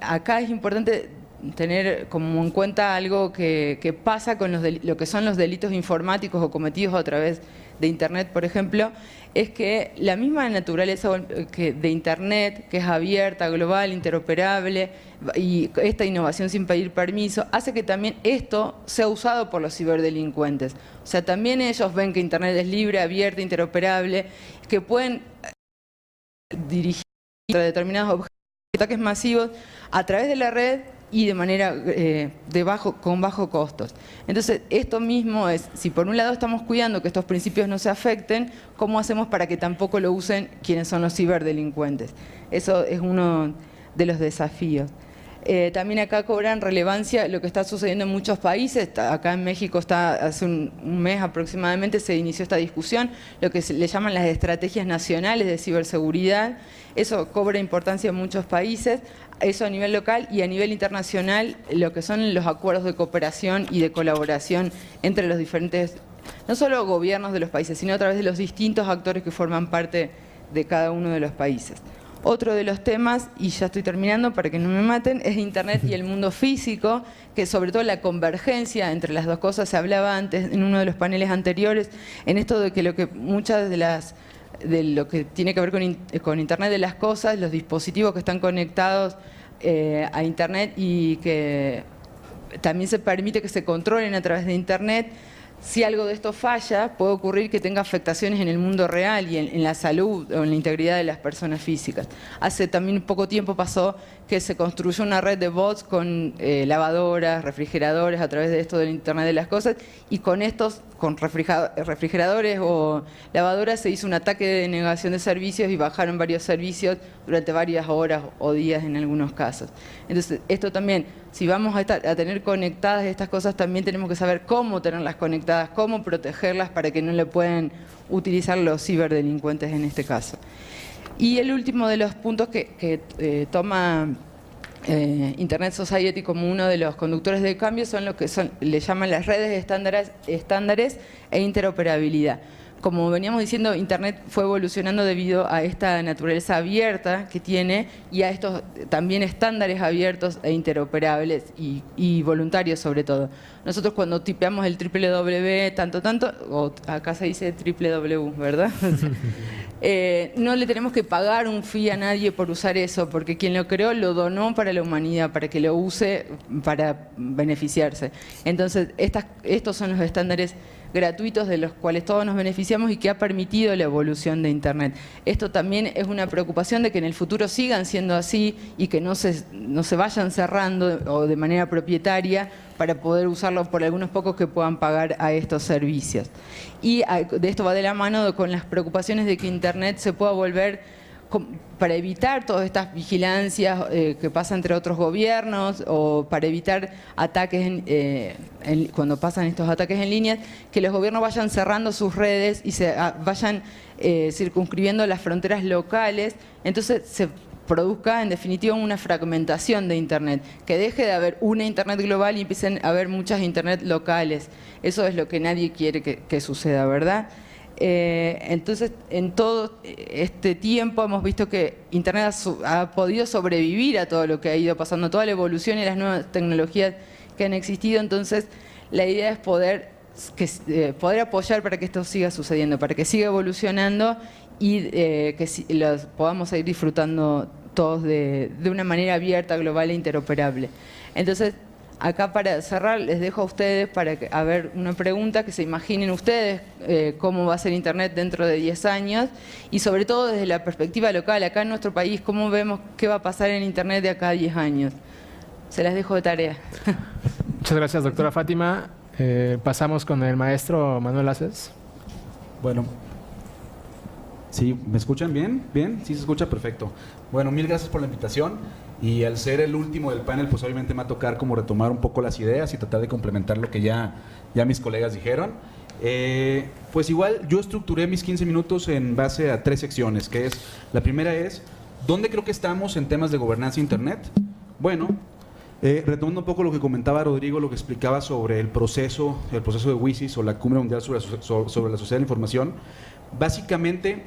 Acá es importante tener como en cuenta algo que pasa con lo que son los delitos informáticos o cometidos a través de Internet, por ejemplo, es que la misma naturaleza de Internet, que es abierta, global, interoperable, y esta innovación sin pedir permiso, hace que también esto sea usado por los ciberdelincuentes. O sea, también ellos ven que Internet es libre, abierta, interoperable, que pueden dirigir a determinados objetos, ataques masivos a través de la red y de manera con bajos costos. Entonces, esto mismo es, si por un lado estamos cuidando que estos principios no se afecten, ¿cómo hacemos para que tampoco lo usen quienes son los ciberdelincuentes? Eso es uno de los desafíos. También acá cobran relevancia lo que está sucediendo en muchos países. Acá en México hace un mes aproximadamente se inició esta discusión, lo que le llaman las estrategias nacionales de ciberseguridad. Eso cobra importancia en muchos países, eso a nivel local y a nivel internacional, lo que son los acuerdos de cooperación y de colaboración entre los diferentes, no solo gobiernos de los países, sino a través de los distintos actores que forman parte de cada uno de los países. Otro de los temas, y ya estoy terminando para que no me maten, es Internet y el mundo físico, que sobre todo la convergencia entre las dos cosas, se hablaba antes en uno de los paneles anteriores, en esto de que muchas de lo que tiene que ver con Internet de las cosas, los dispositivos que están conectados a Internet y que también se permite que se controlen a través de Internet. Si algo de esto falla, puede ocurrir que tenga afectaciones en el mundo real y en la salud o en la integridad de las personas físicas. Hace también poco tiempo pasó que se construyó una red de bots con lavadoras, refrigeradores a través de esto del Internet de las cosas, y con refrigeradores o lavadoras se hizo un ataque de denegación de servicios y bajaron varios servicios durante varias horas o días en algunos casos. Entonces, esto también, si vamos a tener conectadas estas cosas, también tenemos que saber cómo tenerlas conectadas, cómo protegerlas para que no le puedan utilizar los ciberdelincuentes en este caso. Y el último de los puntos que toma Internet Society como uno de los conductores de cambio son lo que le llaman las redes estándares e interoperabilidad. Como veníamos diciendo, Internet fue evolucionando debido a esta naturaleza abierta que tiene y a estos también estándares abiertos e interoperables y voluntarios sobre todo. Nosotros cuando tipeamos el www, o acá se dice www, ¿verdad? No le tenemos que pagar un fee a nadie por usar eso, porque quien lo creó lo donó para la humanidad, para que lo use para beneficiarse. Entonces, estos son los estándares gratuitos de los cuales todos nos beneficiamos y que ha permitido la evolución de Internet. Esto también es una preocupación de que en el futuro sigan siendo así y que no se vayan cerrando o de manera propietaria para poder usarlo por algunos pocos que puedan pagar a estos servicios. Y de esto va de la mano con las preocupaciones de que Internet se pueda volver para evitar todas estas vigilancias que pasa entre otros gobiernos o para evitar ataques cuando pasan estos ataques en línea, que los gobiernos vayan cerrando sus redes y vayan circunscribiendo las fronteras locales, entonces se produzca en definitiva una fragmentación de Internet, que deje de haber una Internet global y empiecen a haber muchas Internet locales. Eso es lo que nadie quiere que suceda, ¿verdad? Entonces, en todo este tiempo hemos visto que Internet ha podido sobrevivir a todo lo que ha ido pasando, toda la evolución y las nuevas tecnologías que han existido. Entonces, la idea es poder apoyar para que esto siga sucediendo, para que siga evolucionando y que los podamos seguir disfrutando todos de una manera abierta, global e interoperable. Entonces, acá para cerrar, les dejo a ustedes a ver una pregunta, que se imaginen ustedes cómo va a ser Internet dentro de 10 años y sobre todo desde la perspectiva local, acá en nuestro país, cómo vemos qué va a pasar en Internet de acá a 10 años. Se las dejo de tarea. Muchas gracias, doctora Fátima. Pasamos con el maestro Manuel Aces. Bueno, ¿sí me escuchan bien? ¿Bien? ¿Sí se escucha? Perfecto. Bueno, mil gracias por la invitación. Y al ser el último del panel, pues obviamente me va a tocar como retomar un poco las ideas y tratar de complementar lo que ya mis colegas dijeron. Pues igual yo estructuré mis 15 minutos en base a 3 secciones, que es, la primera es, ¿dónde creo que estamos en temas de gobernanza Internet? Bueno, retomando un poco lo que comentaba Rodrigo, lo que explicaba sobre el proceso de WSIS o la Cumbre Mundial sobre la Sociedad de la Información, básicamente,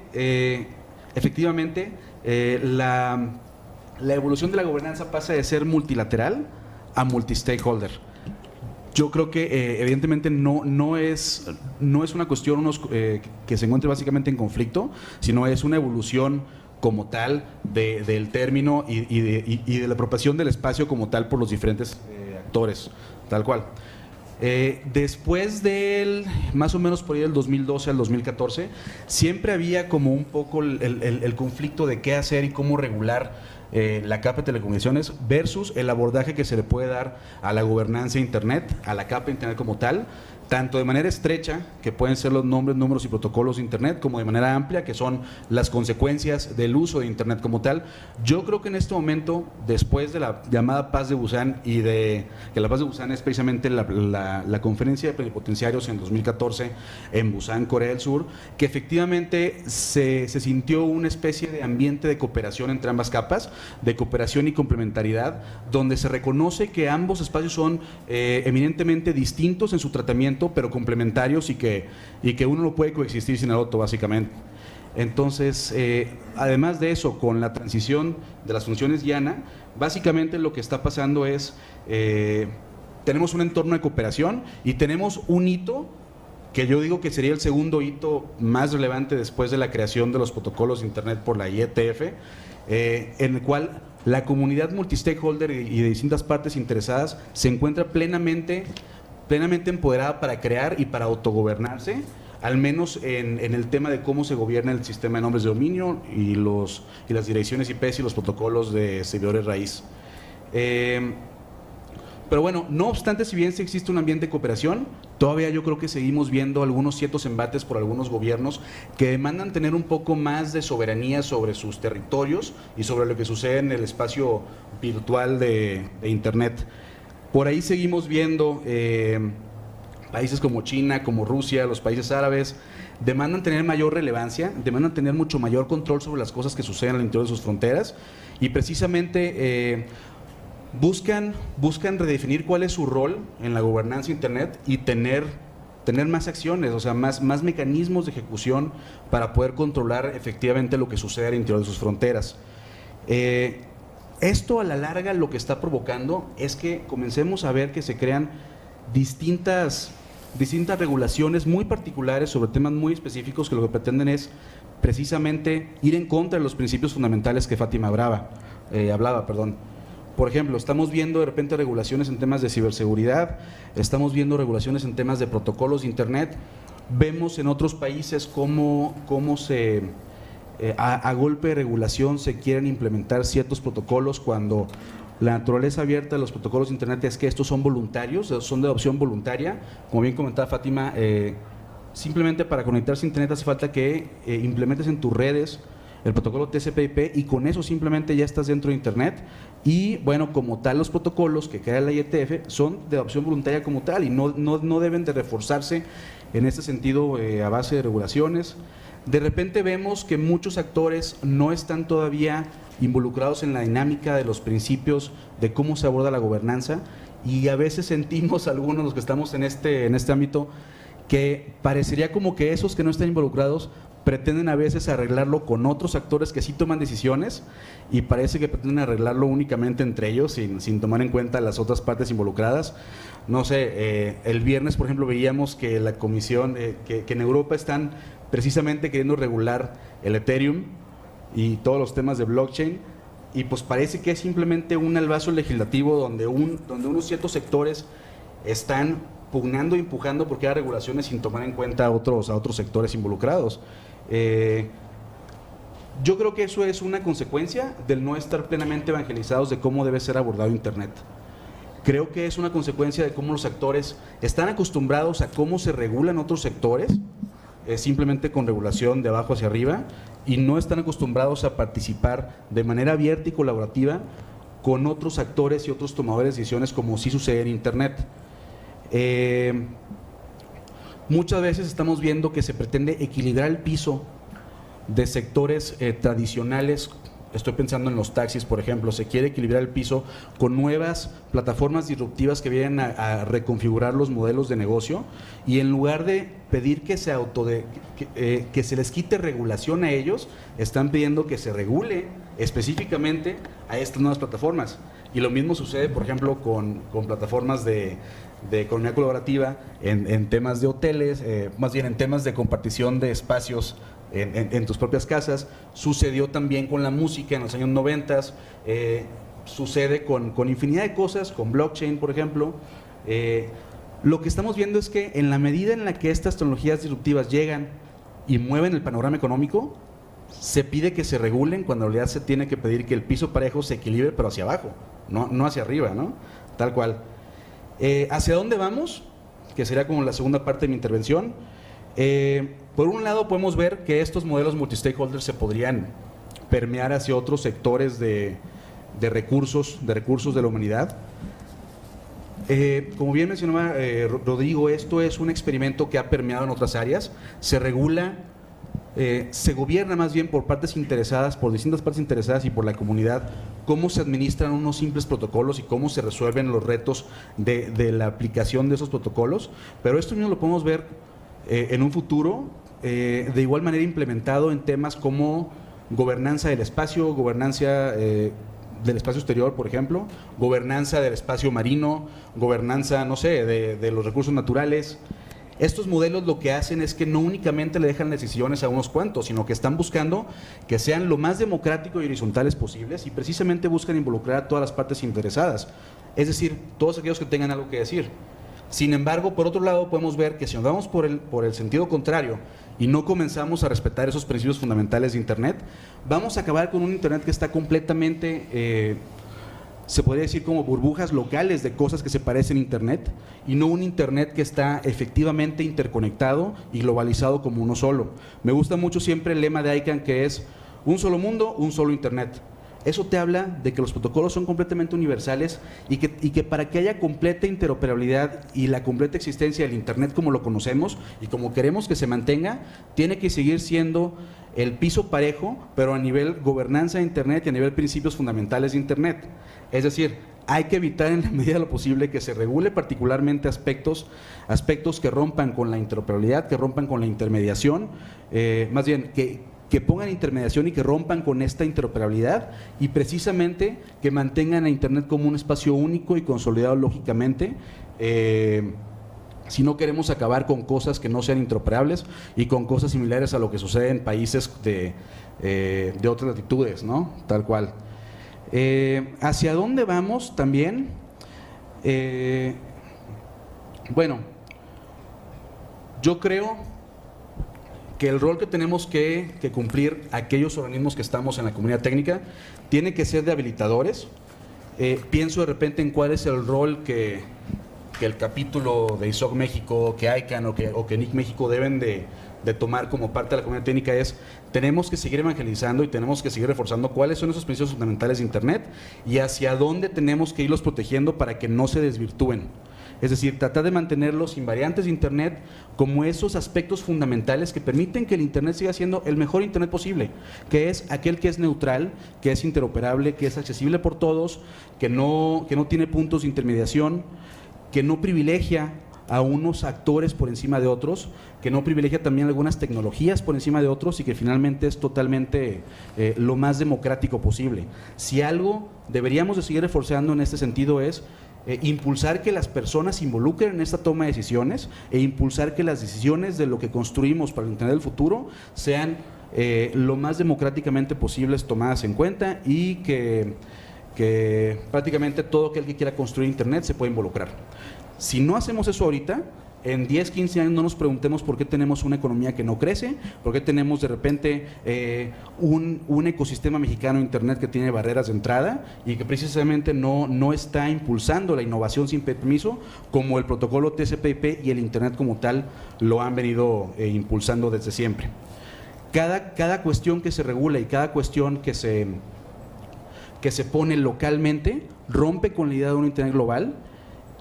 efectivamente, la evolución de la gobernanza pasa de ser multilateral a multi-stakeholder. Yo creo que evidentemente no es una cuestión que se encuentre básicamente en conflicto, sino es una evolución como tal del término y de la apropiación del espacio como tal por los diferentes actores, tal cual. Después más o menos por ahí del 2012 al 2014, siempre había como un poco el conflicto de qué hacer y cómo regular la capa de telecomunicaciones versus el abordaje que se le puede dar a la gobernanza de Internet, a la capa de Internet como tal, tanto de manera estrecha, que pueden ser los nombres, números y protocolos de Internet, como de manera amplia, que son las consecuencias del uso de Internet como tal. Yo creo que en este momento, después de la llamada Paz de Busan, y que la Paz de Busan es precisamente la conferencia de plenipotenciarios en 2014 en Busan, Corea del Sur, que efectivamente se sintió una especie de ambiente de cooperación entre ambas capas, de cooperación y complementariedad, donde se reconoce que ambos espacios son eminentemente distintos en su tratamiento, pero complementarios y que uno no puede coexistir sin el otro, básicamente. Entonces, además de eso, con la transición de las funciones YANA, básicamente lo que está pasando es, tenemos un entorno de cooperación y tenemos un hito que yo digo que sería el segundo hito más relevante después de la creación de los protocolos de Internet por la IETF, en el cual la comunidad multi-stakeholder y de distintas partes interesadas se encuentra plenamente empoderada para crear y para autogobernarse, al menos en el tema de cómo se gobierna el sistema de nombres de dominio y las direcciones IP y los protocolos de servidores raíz. Pero bueno, no obstante, si bien sí existe un ambiente de cooperación, todavía yo creo que seguimos viendo algunos ciertos embates por algunos gobiernos que demandan tener un poco más de soberanía sobre sus territorios y sobre lo que sucede en el espacio virtual de Internet. Por ahí seguimos viendo países como China, como Rusia, los países árabes, demandan tener mayor relevancia, demandan tener mucho mayor control sobre las cosas que suceden al interior de sus fronteras y precisamente buscan redefinir cuál es su rol en la gobernanza de Internet y tener más acciones, o sea, más mecanismos de ejecución para poder controlar efectivamente lo que sucede al interior de sus fronteras. Esto a la larga lo que está provocando es que comencemos a ver que se crean distintas regulaciones muy particulares sobre temas muy específicos que lo que pretenden es precisamente ir en contra de los principios fundamentales que Fátima hablaba. Por ejemplo, estamos viendo de repente regulaciones en temas de ciberseguridad, estamos viendo regulaciones en temas de protocolos de Internet, vemos en otros países cómo se... a golpe de regulación se quieren implementar ciertos protocolos cuando la naturaleza abierta de los protocolos de Internet es que estos son voluntarios, son de adopción voluntaria. Como bien comentaba Fátima, simplemente para conectarse a Internet hace falta que implementes en tus redes el protocolo TCP/IP, y con eso simplemente ya estás dentro de Internet. Y bueno, como tal, los protocolos que crea la IETF son de adopción voluntaria como tal y no deben de reforzarse en este sentido a base de regulaciones. De repente vemos que muchos actores no están todavía involucrados en la dinámica de los principios de cómo se aborda la gobernanza, y a veces sentimos algunos, los que estamos en este ámbito, que parecería como que esos que no están involucrados pretenden a veces arreglarlo con otros actores que sí toman decisiones, y parece que pretenden arreglarlo únicamente entre ellos sin tomar en cuenta las otras partes involucradas. No sé, el viernes, por ejemplo, veíamos que la comisión, que en Europa están precisamente queriendo regular el Ethereum y todos los temas de blockchain, y pues parece que es simplemente un albazo legislativo donde unos ciertos sectores están pugnando y empujando porque hay regulaciones sin tomar en cuenta a otros sectores involucrados. Yo creo que eso es una consecuencia del no estar plenamente evangelizados de cómo debe ser abordado Internet. Creo que es una consecuencia de cómo los actores están acostumbrados a cómo se regulan otros sectores, simplemente con regulación de abajo hacia arriba, y no están acostumbrados a participar de manera abierta y colaborativa con otros actores y otros tomadores de decisiones, como sí sucede en Internet. Muchas veces estamos viendo que se pretende equilibrar el piso de sectores tradicionales. Estoy pensando en los taxis, por ejemplo. Se quiere equilibrar el piso con nuevas plataformas disruptivas que vienen a reconfigurar los modelos de negocio, y en lugar de pedir que se les quite regulación a ellos, están pidiendo que se regule específicamente a estas nuevas plataformas. Y lo mismo sucede, por ejemplo, con plataformas de economía colaborativa en temas de hoteles, más bien en temas de compartición de espacios en tus propias casas. Sucedió también con la música en los años 90, sucede con infinidad de cosas, con blockchain, por ejemplo. Lo que estamos viendo es que en la medida en la que estas tecnologías disruptivas llegan y mueven el panorama económico, se pide que se regulen, cuando en realidad se tiene que pedir que el piso parejo se equilibre, pero hacia abajo, no hacia arriba, ¿no? Tal cual. ¿Hacia dónde vamos? Que sería como la segunda parte de mi intervención. Por un lado, podemos ver que estos modelos multi-stakeholders se podrían permear hacia otros sectores de recursos de la humanidad. Como bien mencionaba Rodrigo, esto es un experimento que ha permeado en otras áreas. Se regula, se gobierna más bien por partes interesadas, por distintas partes interesadas y por la comunidad, cómo se administran unos simples protocolos y cómo se resuelven los retos de la aplicación de esos protocolos. Pero esto mismo lo podemos ver en un futuro, de igual manera implementado en temas como gobernanza del espacio, gobernanza del espacio exterior, por ejemplo, gobernanza del espacio marino, gobernanza, no sé, de los recursos naturales. Estos modelos lo que hacen es que no únicamente le dejan las decisiones a unos cuantos, sino que están buscando que sean lo más democrático y horizontales posibles, y precisamente buscan involucrar a todas las partes interesadas, es decir, todos aquellos que tengan algo que decir. Sin embargo, por otro lado, podemos ver que si nos vamos por el sentido contrario y no comenzamos a respetar esos principios fundamentales de Internet, vamos a acabar con un Internet que está completamente, se podría decir, como burbujas locales de cosas que se parecen a Internet, y no un Internet que está efectivamente interconectado y globalizado como uno solo. Me gusta mucho siempre el lema de ICANN, que es un solo mundo, un solo Internet. Eso te habla de que los protocolos son completamente universales y que para que haya completa interoperabilidad y la completa existencia del Internet como lo conocemos y como queremos que se mantenga, tiene que seguir siendo el piso parejo, pero a nivel gobernanza de Internet y a nivel principios fundamentales de Internet. Es decir, hay que evitar en la medida de lo posible que se regule particularmente aspectos que rompan con la interoperabilidad, que rompan con la intermediación, más bien que pongan intermediación y que rompan con esta interoperabilidad, y precisamente que mantengan a Internet como un espacio único y consolidado lógicamente, si no queremos acabar con cosas que no sean interoperables y con cosas similares a lo que sucede en países de otras latitudes, ¿no? Tal cual. ¿Hacia dónde vamos también? Bueno, yo creo que el rol que tenemos que cumplir aquellos organismos que estamos en la comunidad técnica tiene que ser de habilitadores. Pienso de repente en cuál es el rol que el capítulo de ISOC México, que ICANN o que NIC México deben de de tomar como parte de la comunidad técnica es: tenemos que seguir evangelizando y tenemos que seguir reforzando cuáles son esos principios fundamentales de Internet y hacia dónde tenemos que irlos protegiendo para que no se desvirtúen. Es decir, tratar de mantener los invariantes de Internet como esos aspectos fundamentales que permiten que el Internet siga siendo el mejor Internet posible, que es aquel que es neutral, que es interoperable, que es accesible por todos, que no tiene puntos de intermediación, que no privilegia a unos actores por encima de otros, que no privilegia también algunas tecnologías por encima de otros y que finalmente es totalmente lo más democrático posible. Si algo deberíamos de seguir reforzando en este sentido es impulsar que las personas se involucren en esta toma de decisiones e impulsar que las decisiones de lo que construimos para el Internet del futuro sean lo más democráticamente posibles tomadas en cuenta y que prácticamente todo aquel que quiera construir Internet se pueda involucrar. Si no hacemos eso ahorita, en 10, 15 años no nos preguntemos por qué tenemos una economía que no crece, por qué tenemos de repente un ecosistema mexicano de Internet que tiene barreras de entrada y que precisamente no está impulsando la innovación sin permiso como el protocolo TCP/IP y el Internet como tal lo han venido impulsando desde siempre. Cada cuestión que se regula y cada cuestión que se pone localmente rompe con la idea de un Internet global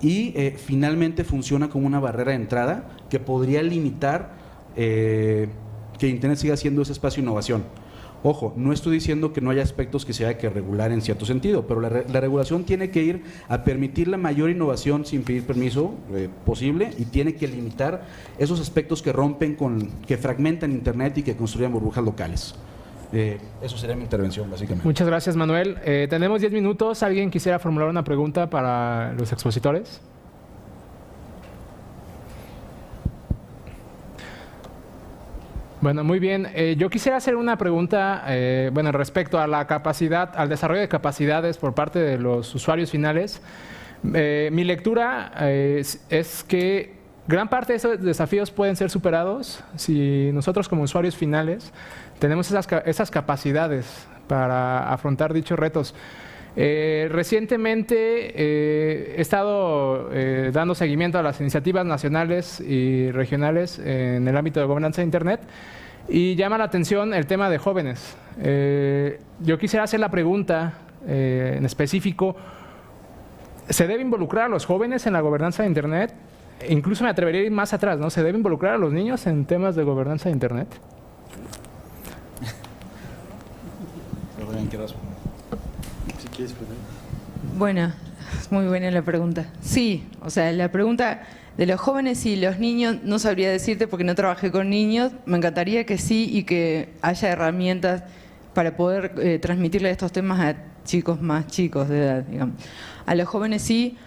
y finalmente funciona como una barrera de entrada que podría limitar que Internet siga siendo ese espacio de innovación. Ojo, no estoy diciendo que no haya aspectos que se haya que regular en cierto sentido, pero la regulación tiene que ir a permitir la mayor innovación sin pedir permiso posible y tiene que limitar esos aspectos que rompen que fragmentan Internet y que construyen burbujas locales. Eso sería mi intervención, básicamente. Muchas gracias, Manuel. Tenemos 10 minutos. ¿Alguien quisiera formular una pregunta para los expositores? Bueno, muy bien. Yo quisiera hacer una pregunta respecto a la capacidad, al desarrollo de capacidades por parte de los usuarios finales. Mi lectura es que gran parte de esos desafíos pueden ser superados si nosotros como usuarios finales tenemos esas capacidades para afrontar dichos retos. Recientemente he estado dando seguimiento a las iniciativas nacionales y regionales en el ámbito de gobernanza de Internet y llama la atención el tema de jóvenes. Yo quisiera hacer la pregunta en específico: ¿se debe involucrar a los jóvenes en la gobernanza de Internet? Incluso me atrevería a ir más atrás, ¿no? ¿Se debe involucrar a los niños en temas de gobernanza de Internet? Bueno, es muy buena la pregunta. Sí, o sea, la pregunta de los jóvenes y los niños no sabría decirte porque no trabajé con niños. Me encantaría que sí y que haya herramientas para poder transmitirle estos temas a chicos más chicos de edad, digamos. A los jóvenes sí.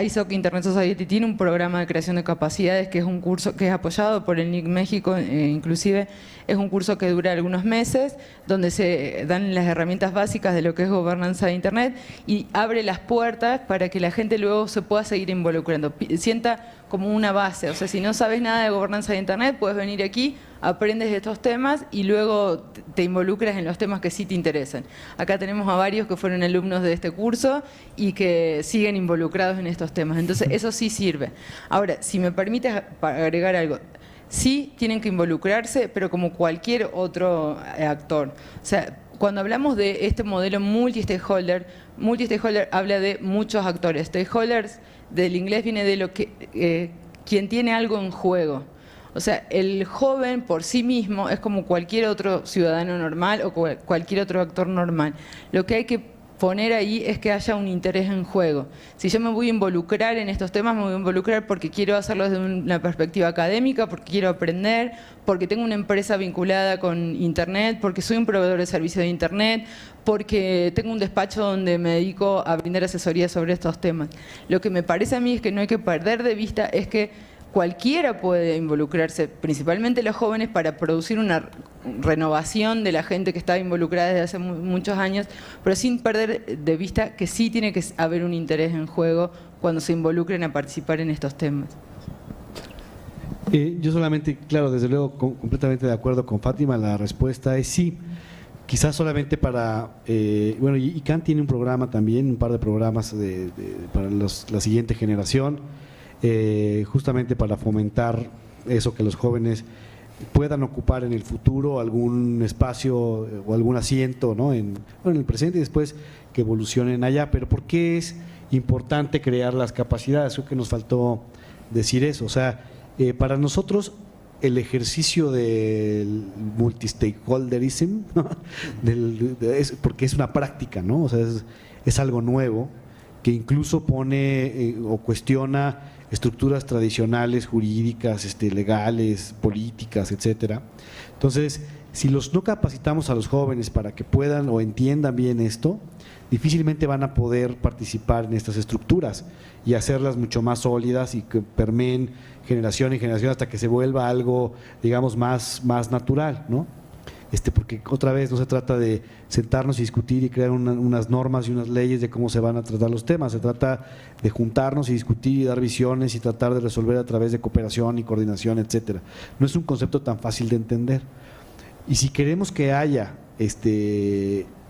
ISOC Internet Society tiene un programa de creación de capacidades que es un curso que es apoyado por el NIC México, inclusive es un curso que dura algunos meses, donde se dan las herramientas básicas de lo que es gobernanza de Internet y abre las puertas para que la gente luego se pueda seguir involucrando, sienta como una base. O sea, si no sabes nada de gobernanza de Internet, puedes venir aquí, aprendes de estos temas y luego te involucras en los temas que sí te interesan. Acá tenemos a varios que fueron alumnos de este curso y que siguen involucrados en estos temas. Entonces, eso sí sirve. Ahora, si me permites agregar algo, sí tienen que involucrarse, pero como cualquier otro actor. O sea, cuando hablamos de este modelo multi-stakeholder habla de muchos actores. Stakeholders del inglés viene de lo que quien tiene algo en juego. O sea, el joven por sí mismo es como cualquier otro ciudadano normal o cualquier otro actor normal. Lo que hay que poner ahí es que haya un interés en juego. Si yo me voy a involucrar en estos temas, me voy a involucrar porque quiero hacerlo desde una perspectiva académica, porque quiero aprender, porque tengo una empresa vinculada con Internet, porque soy un proveedor de servicio de Internet, porque tengo un despacho donde me dedico a brindar asesoría sobre estos temas. Lo que me parece a mí es que no hay que perder de vista es que cualquiera puede involucrarse, principalmente los jóvenes, para producir una renovación de la gente que está involucrada desde hace muchos años, pero sin perder de vista que sí tiene que haber un interés en juego cuando se involucren a participar en estos temas. Yo solamente, claro, desde luego, completamente de acuerdo con Fátima, la respuesta es sí. Quizás solamente para, ICANN tiene un programa también, un par de programas para la siguiente generación, justamente para fomentar eso, que los jóvenes puedan ocupar en el futuro algún espacio o algún asiento, ¿no? en el presente y después que evolucionen allá. Pero ¿por qué es importante crear las capacidades? Creo que nos faltó decir eso. O sea, para nosotros el ejercicio del multistakeholderism, ¿no? Porque es una práctica, ¿no? O sea, es algo nuevo que incluso pone o cuestiona estructuras tradicionales, jurídicas, legales, políticas, etcétera. Entonces, si no capacitamos a los jóvenes para que puedan o entiendan bien esto, difícilmente van a poder participar en estas estructuras y hacerlas mucho más sólidas y que permeen generación en generación hasta que se vuelva algo, digamos, más natural, ¿no? Porque otra vez no se trata de sentarnos y discutir y crear unas normas y unas leyes de cómo se van a tratar los temas, se trata de juntarnos y discutir y dar visiones y tratar de resolver a través de cooperación y coordinación, etcétera. No es un concepto tan fácil de entender. Y si queremos que haya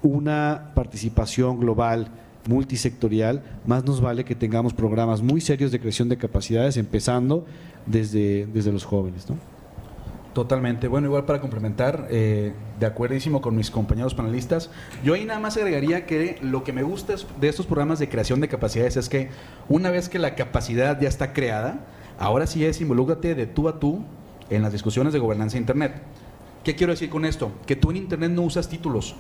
una participación global, multisectorial, más nos vale que tengamos programas muy serios de creación de capacidades, empezando desde los jóvenes, ¿no? Totalmente. Bueno, igual para complementar, de acuerdísimo con mis compañeros panelistas, yo ahí nada más agregaría que lo que me gusta de estos programas de creación de capacidades es que una vez que la capacidad ya está creada, ahora sí involúcrate de tú a tú en las discusiones de gobernanza de Internet. ¿Qué quiero decir con esto? Que tú en Internet no usas títulos,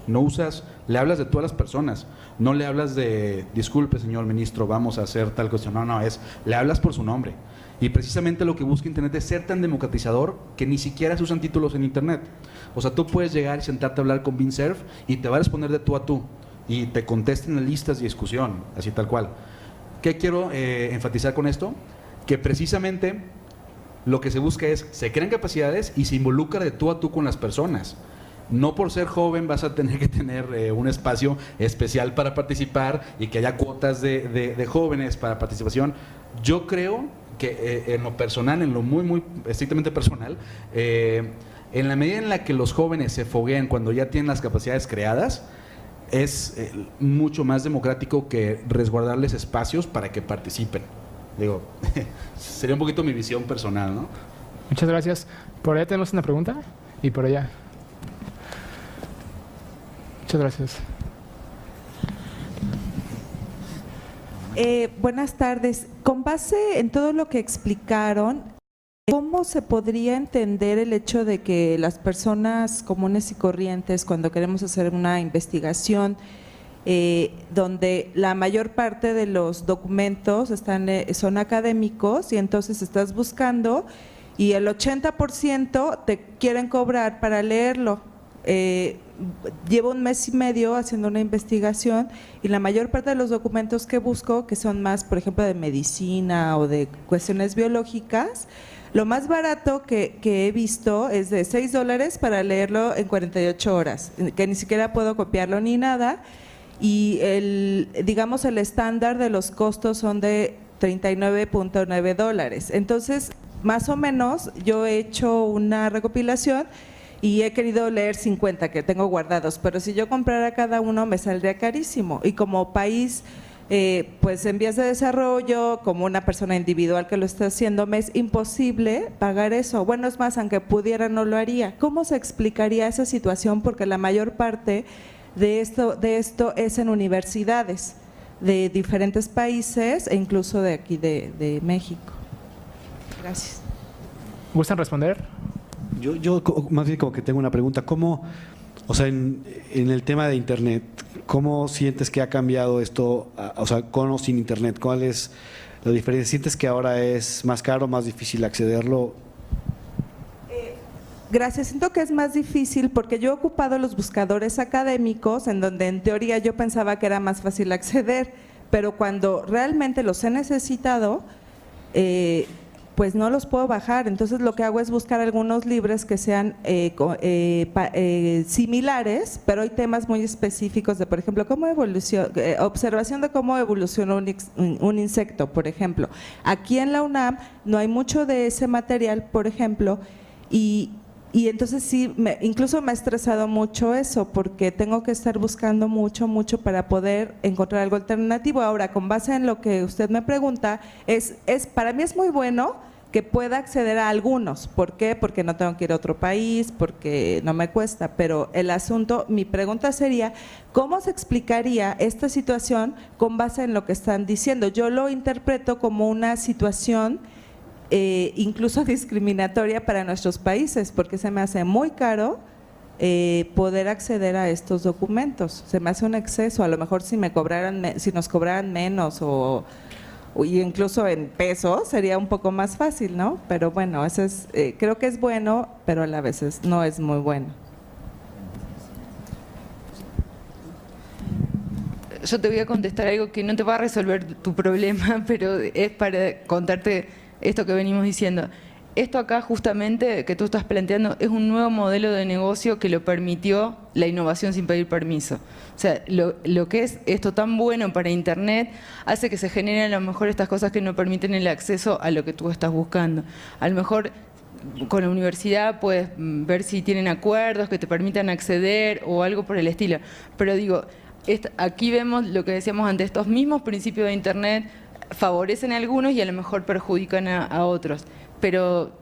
le hablas de todas las personas, no le hablas de, disculpe señor ministro, vamos a hacer tal cuestión, no, le hablas por su nombre. Y precisamente lo que busca Internet es ser tan democratizador que ni siquiera se usan títulos en Internet. O sea, tú puedes llegar y sentarte a hablar con BinServ y te va a responder de tú a tú y te contesten en listas de discusión, así tal cual. ¿Qué quiero enfatizar con esto? Que precisamente lo que se busca es, se crean capacidades y se involucra de tú a tú con las personas. No por ser joven vas a tener que tener un espacio especial para participar y que haya cuotas de jóvenes para participación. Yo creo que en lo personal, en lo muy estrictamente personal, en la medida en la que los jóvenes se foguean cuando ya tienen las capacidades creadas, es mucho más democrático que resguardarles espacios para que participen. Digo, sería un poquito mi visión personal, ¿no? Muchas gracias. Por allá tenemos una pregunta y por allá. Muchas gracias. Buenas tardes. Con base en todo lo que explicaron, ¿cómo se podría entender el hecho de que las personas comunes y corrientes, cuando queremos hacer una investigación, donde la mayor parte de los documentos son académicos y entonces estás buscando y el 80% te quieren cobrar para leerlo? Llevo un mes y medio haciendo una investigación y la mayor parte de los documentos que busco, que son más, por ejemplo, de medicina o de cuestiones biológicas, lo más barato que he visto es de $6 para leerlo en 48 horas, que ni siquiera puedo copiarlo ni nada, y digamos el estándar de los costos son de $39.9. Entonces, más o menos, yo he hecho una recopilación y he querido leer 50 que tengo guardados, pero si yo comprara cada uno me saldría carísimo. Y como país, pues en vías de desarrollo, como una persona individual que lo está haciendo, me es imposible pagar eso. Bueno, es más, aunque pudiera no lo haría. ¿Cómo se explicaría esa situación? Porque la mayor parte de esto es en universidades de diferentes países e incluso de aquí de México. Gracias. ¿Gustan responder? Yo más bien como que tengo una pregunta. ¿Cómo, o sea, en el tema de Internet, cómo sientes que ha cambiado esto, o sea, con o sin Internet? ¿Cuál es la diferencia? ¿Sientes que ahora es más caro, más difícil accederlo? Gracias, siento que es más difícil porque yo he ocupado los buscadores académicos en donde en teoría yo pensaba que era más fácil acceder, pero cuando realmente los he necesitado, pues no los puedo bajar. Entonces lo que hago es buscar algunos libros que sean similares, pero hay temas muy específicos de, por ejemplo, observación de cómo evolucionó un insecto, por ejemplo. Aquí en la UNAM no hay mucho de ese material, por ejemplo, y entonces sí, incluso me ha estresado mucho eso, porque tengo que estar buscando mucho para poder encontrar algo alternativo. Ahora, con base en lo que usted me pregunta, para mí es muy bueno que pueda acceder a algunos. ¿Por qué? Porque no tengo que ir a otro país, porque no me cuesta. Pero el asunto, mi pregunta sería, ¿cómo se explicaría esta situación con base en lo que están diciendo? Yo lo interpreto como una situación incluso discriminatoria para nuestros países, porque se me hace muy caro poder acceder a estos documentos. Se me hace un exceso. A lo mejor si nos cobraran menos o incluso en pesos sería un poco más fácil, ¿no? Pero bueno, eso es, creo que es bueno, pero a la vez no es muy bueno. Yo te voy a contestar algo que no te va a resolver tu problema, pero es para contarte esto que venimos diciendo. Esto acá justamente que tú estás planteando es un nuevo modelo de negocio que lo permitió la innovación sin pedir permiso. O sea, lo que es esto tan bueno para Internet hace que se generen a lo mejor estas cosas que no permiten el acceso a lo que tú estás buscando. A lo mejor con la universidad puedes ver si tienen acuerdos que te permitan acceder o algo por el estilo. Pero digo, aquí vemos lo que decíamos antes, estos mismos principios de Internet favorecen a algunos y a lo mejor perjudican a otros. Pero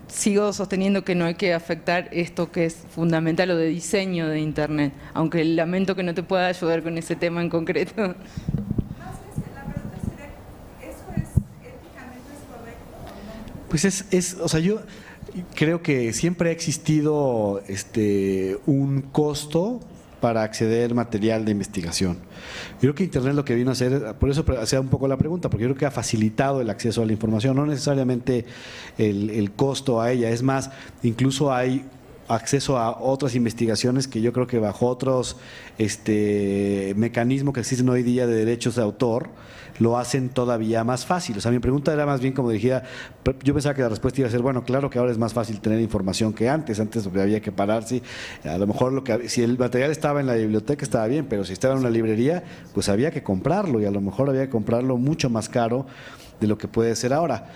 sigo sosteniendo que no hay que afectar esto que es fundamental o de diseño de Internet, aunque lamento que no te pueda ayudar con ese tema en concreto. La pregunta sería, ¿eso es éticamente correcto? Pues o sea, yo creo que siempre ha existido un costo para acceder material de investigación. Yo creo que Internet lo que vino a hacer, por eso hacía un poco la pregunta, porque yo creo que ha facilitado el acceso a la información, no necesariamente el costo a ella. Es más, incluso hay acceso a otras investigaciones que yo creo que bajo otros mecanismos que existen hoy día de derechos de autor, lo hacen todavía más fácil. O sea, mi pregunta era más bien como dirigida, yo pensaba que la respuesta iba a ser, bueno, claro que ahora es más fácil tener información que antes había que pararse, a lo mejor si el material estaba en la biblioteca estaba bien, pero si estaba en una librería, pues había que comprarlo y a lo mejor había que comprarlo mucho más caro de lo que puede ser ahora.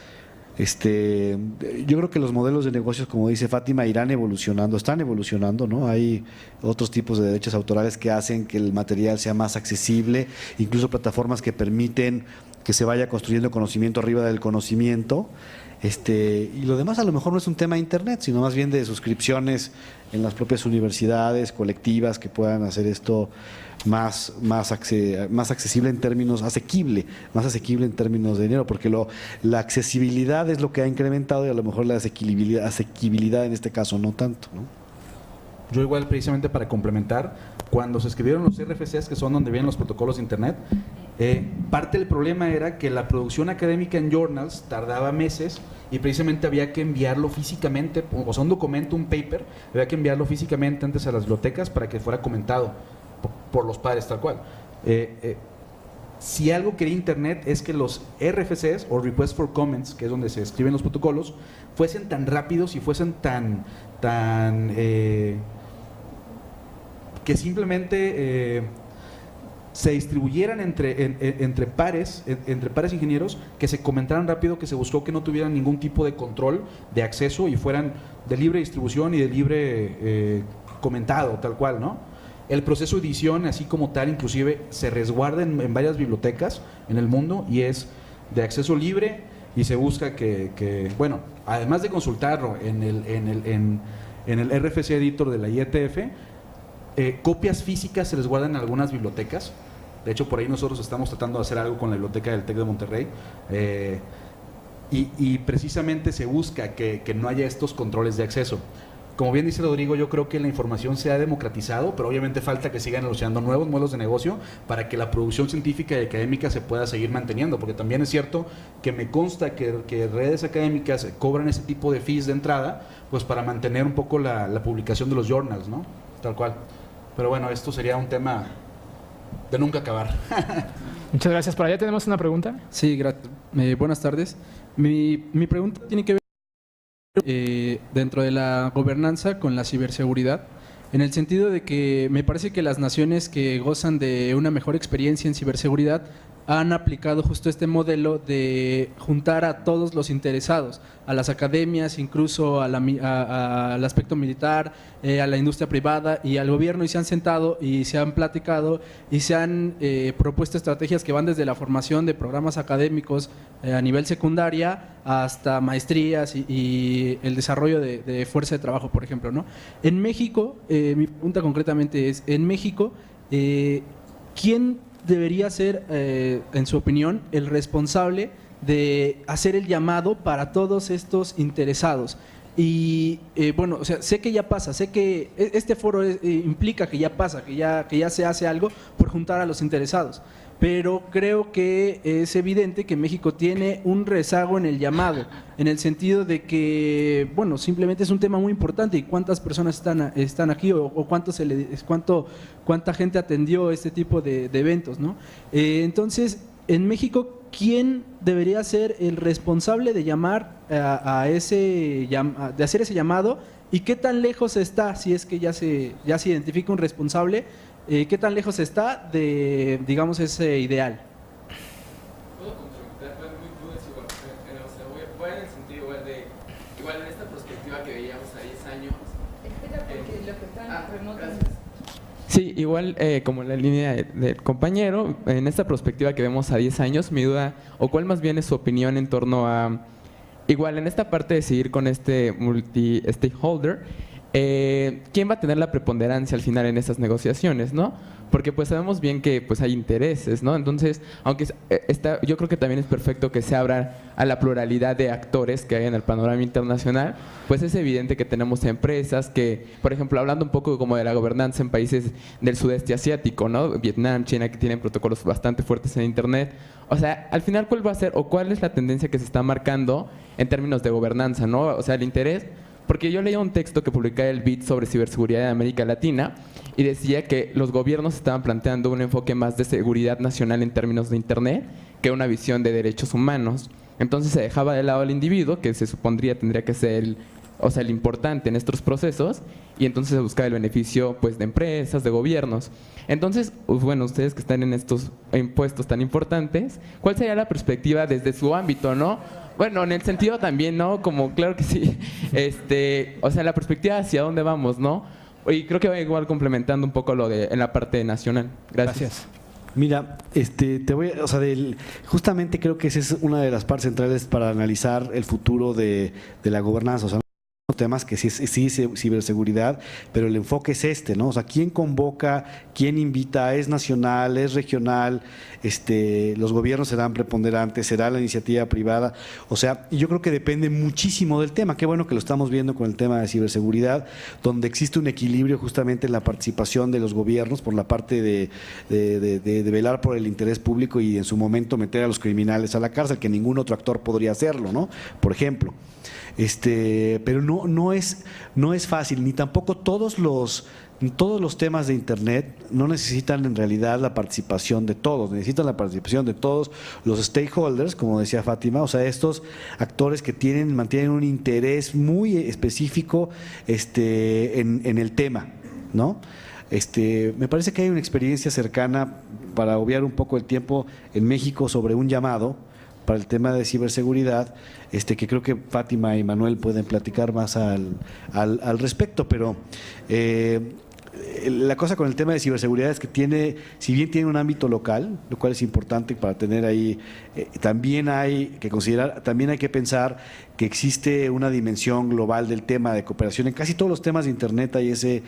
Yo creo que los modelos de negocios, como dice Fátima, están evolucionando, ¿no? Hay otros tipos de derechos autorales que hacen que el material sea más accesible, incluso plataformas que permiten que se vaya construyendo conocimiento arriba del conocimiento. Y lo demás a lo mejor no es un tema de Internet, sino más bien de suscripciones en las propias universidades, colectivas, que puedan hacer esto más accesible en términos, más asequible en términos de dinero, porque la accesibilidad es lo que ha incrementado y a lo mejor la asequibilidad en este caso no tanto, ¿no? Yo igual, precisamente para complementar, cuando se escribieron los RFCs, que son donde vienen los protocolos de Internet, parte del problema era que la producción académica en journals tardaba meses y precisamente había que enviarlo físicamente, o sea, un documento, un paper, había que enviarlo físicamente antes a las bibliotecas para que fuera comentado por los padres tal cual. Si algo quería Internet es que los RFCs o Request for Comments, que es donde se escriben los protocolos, fuesen tan rápidos y fuesen tan que simplemente se distribuyeran entre pares ingenieros, que se comentaran rápido, que se buscó que no tuvieran ningún tipo de control de acceso y fueran de libre distribución y de libre comentado, tal cual, ¿no? El proceso de edición, así como tal, inclusive se resguarda en varias bibliotecas en el mundo y es de acceso libre y se busca que bueno, además de consultarlo en el RFC Editor de la IETF, copias físicas se resguardan en algunas bibliotecas. De hecho, por ahí nosotros estamos tratando de hacer algo con la biblioteca del TEC de Monterrey. Y precisamente se busca que no haya estos controles de acceso. Como bien dice Rodrigo, yo creo que la información se ha democratizado, pero obviamente falta que sigan evolucionando nuevos modelos de negocio para que la producción científica y académica se pueda seguir manteniendo, porque también es cierto que me consta que redes académicas cobran ese tipo de fees de entrada, pues para mantener un poco la publicación de los journals, ¿no? Tal cual. Pero bueno, esto sería un tema de nunca acabar. Muchas gracias. Por allá tenemos una pregunta. Sí, buenas tardes. Mi pregunta tiene que ver dentro de la gobernanza con la ciberseguridad, en el sentido de que me parece que las naciones que gozan de una mejor experiencia en ciberseguridad han aplicado justo este modelo de juntar a todos los interesados, a las academias, incluso al aspecto militar, a la industria privada y al gobierno, y se han sentado y se han platicado y se han propuesto estrategias que van desde la formación de programas académicos a nivel secundaria hasta maestrías y el desarrollo de fuerza de trabajo, por ejemplo, ¿no? En México, mi pregunta concretamente es, en México, ¿quién debería ser, en su opinión, el responsable de hacer el llamado para todos estos interesados? Y bueno, o sea, sé que ya pasa, sé que este foro implica que ya pasa, que ya se hace algo por juntar a los interesados, pero creo que es evidente que México tiene un rezago en el llamado, en el sentido de que, bueno, simplemente es un tema muy importante y cuántas personas están aquí o cuánta gente atendió este tipo de eventos, ¿no? Entonces, en México, ¿quién debería ser el responsable de llamar de hacer ese llamado? ¿Y qué tan lejos está, si es que ya se identifica un responsable, qué tan lejos está de, digamos, ese ideal? Puedo complementar, fue muy igual, o sea, voy en el sentido igual en esta perspectiva que veíamos a 10 años. Espera, porque los que están remotos. Gracias. Sí, igual como en la línea del compañero, en esta perspectiva que vemos a 10 años, mi duda, o cuál más bien es su opinión en torno a, igual en esta parte de seguir con este multi-stakeholder, ¿quién va a tener la preponderancia al final en esas negociaciones, no? Porque pues sabemos bien que pues hay intereses, ¿no? Entonces, aunque yo creo que también es perfecto que se abra a la pluralidad de actores que hay en el panorama internacional, pues es evidente que tenemos empresas que, por ejemplo, hablando un poco como de la gobernanza en países del sudeste asiático, ¿no? Vietnam, China, que tienen protocolos bastante fuertes en Internet. O sea, al final, ¿cuál va a ser o cuál es la tendencia que se está marcando en términos de gobernanza, ¿no? O sea, el interés. Porque yo leía un texto que publicaba el BID sobre ciberseguridad en América Latina y decía que los gobiernos estaban planteando un enfoque más de seguridad nacional en términos de Internet que una visión de derechos humanos. Entonces se dejaba de lado al individuo, que se supondría tendría que ser el importante en estos procesos, y entonces se buscaba el beneficio pues, de empresas, de gobiernos. Entonces, pues, bueno, ustedes que están en estos impuestos tan importantes, ¿cuál sería la perspectiva desde su ámbito, no? Bueno, en el sentido también, ¿no? Como, claro que sí, o sea, la perspectiva hacia dónde vamos, ¿no? Y creo que va igual complementando un poco lo de en la parte nacional. Gracias. Mira, justamente creo que esa es una de las partes centrales para analizar el futuro de la gobernanza. O sea, temas que sí ciberseguridad, pero el enfoque es ¿no? O sea, ¿quién convoca, quién invita? ¿Es nacional, es regional? Los gobiernos serán preponderantes, será la iniciativa privada. O sea, yo creo que depende muchísimo del tema. Qué bueno que lo estamos viendo con el tema de ciberseguridad, donde existe un equilibrio justamente en la participación de los gobiernos por la parte de velar por el interés público y en su momento meter a los criminales a la cárcel, que ningún otro actor podría hacerlo, ¿no? Por ejemplo. Pero no es fácil, ni tampoco todos los temas de Internet no necesitan en realidad la participación de todos, necesitan la participación de todos los stakeholders, como decía Fátima, o sea, estos actores que mantienen un interés muy específico en el tema, ¿no? Me parece que hay una experiencia cercana, para obviar un poco el tiempo, en México sobre un llamado para el tema de ciberseguridad, que creo que Fátima y Manuel pueden platicar más al respecto, pero la cosa con el tema de ciberseguridad es que si bien tiene un ámbito local, lo cual es importante para tener ahí, también hay que considerar, también hay que pensar que existe una dimensión global del tema de cooperación. En casi todos los temas de Internet hay ese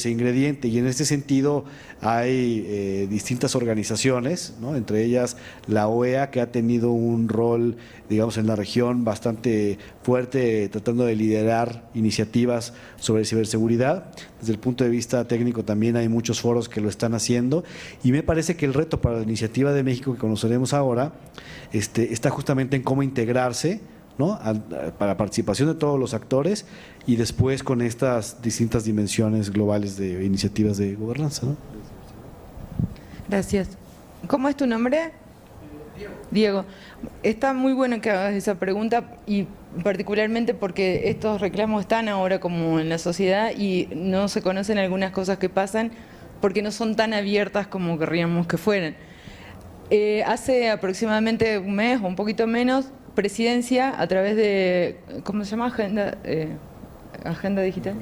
ingrediente, y en este sentido hay distintas organizaciones, ¿no? Entre ellas la OEA, que ha tenido un rol, digamos, en la región bastante fuerte, tratando de liderar iniciativas sobre ciberseguridad. Desde el punto de vista técnico también hay muchos foros que lo están haciendo, y me parece que el reto para la iniciativa de México que conoceremos ahora está justamente en cómo integrarse, ¿no? Para participación de todos los actores, y después con estas distintas dimensiones globales de iniciativas de gobernanza, ¿no? Gracias. ¿Cómo es tu nombre? Diego. Está muy bueno que hagas esa pregunta, y particularmente porque estos reclamos están ahora como en la sociedad y no se conocen algunas cosas que pasan porque no son tan abiertas como querríamos que fueran. Hace aproximadamente un mes o un poquito menos, Presidencia, a través de, ¿cómo se llama? Agenda Digital.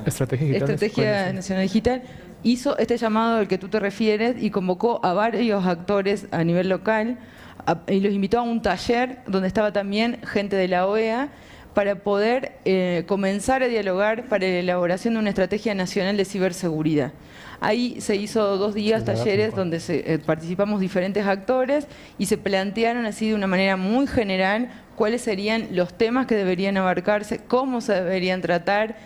Estrategia Nacional Digital, hizo este llamado al que tú te refieres y convocó a varios actores a nivel local y los invitó a un taller donde estaba también gente de la OEA para poder comenzar a dialogar para la elaboración de una estrategia nacional de ciberseguridad. Ahí se hizo 2 días talleres donde participamos diferentes actores y se plantearon así de una manera muy general cuáles serían los temas que deberían abarcarse, cómo se deberían tratar,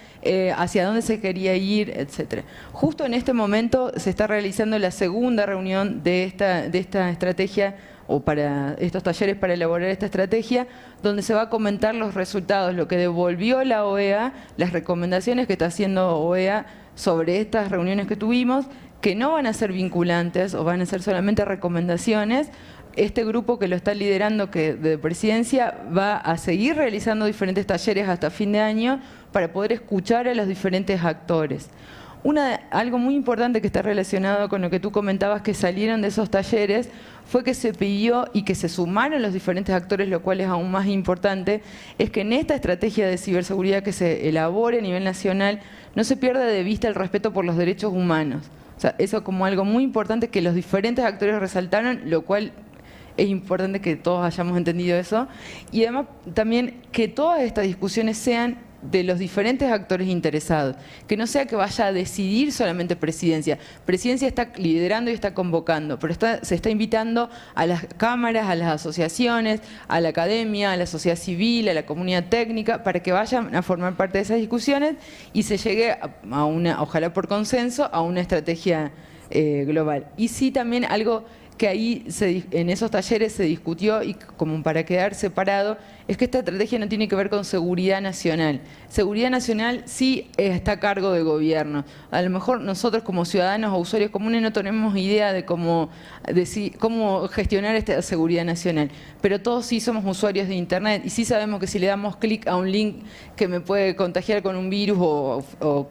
hacia dónde se quería ir, etc. Justo en este momento se está realizando la segunda reunión de esta estrategia o para estos talleres para elaborar esta estrategia, donde se va a comentar los resultados, lo que devolvió la OEA, las recomendaciones que está haciendo OEA sobre estas reuniones que tuvimos, que no van a ser vinculantes o van a ser solamente recomendaciones. Este grupo que lo está liderando de presidencia va a seguir realizando diferentes talleres hasta fin de año para poder escuchar a los diferentes actores. Algo muy importante que está relacionado con lo que tú comentabas que salieron de esos talleres fue que se pidió y que se sumaron los diferentes actores, lo cual es aún más importante, es que en esta estrategia de ciberseguridad que se elabore a nivel nacional no se pierda de vista el respeto por los derechos humanos. O sea, eso como algo muy importante que los diferentes actores resaltaron, lo cual es importante que todos hayamos entendido eso. Y además también que todas estas discusiones sean de los diferentes actores interesados, que no sea que vaya a decidir solamente presidencia. Presidencia está liderando y está convocando, pero se está invitando a las cámaras, a las asociaciones, a la academia, a la sociedad civil, a la comunidad técnica, para que vayan a formar parte de esas discusiones y se llegue a una, ojalá por consenso, a una estrategia global. Y sí también algo que ahí en esos talleres se discutió y como para quedar separado, es que esta estrategia no tiene que ver con seguridad nacional. Seguridad nacional sí está a cargo del gobierno. A lo mejor nosotros como ciudadanos o usuarios comunes no tenemos idea de cómo gestionar esta seguridad nacional, pero todos sí somos usuarios de Internet y sí sabemos que si le damos clic a un link que me puede contagiar con un virus o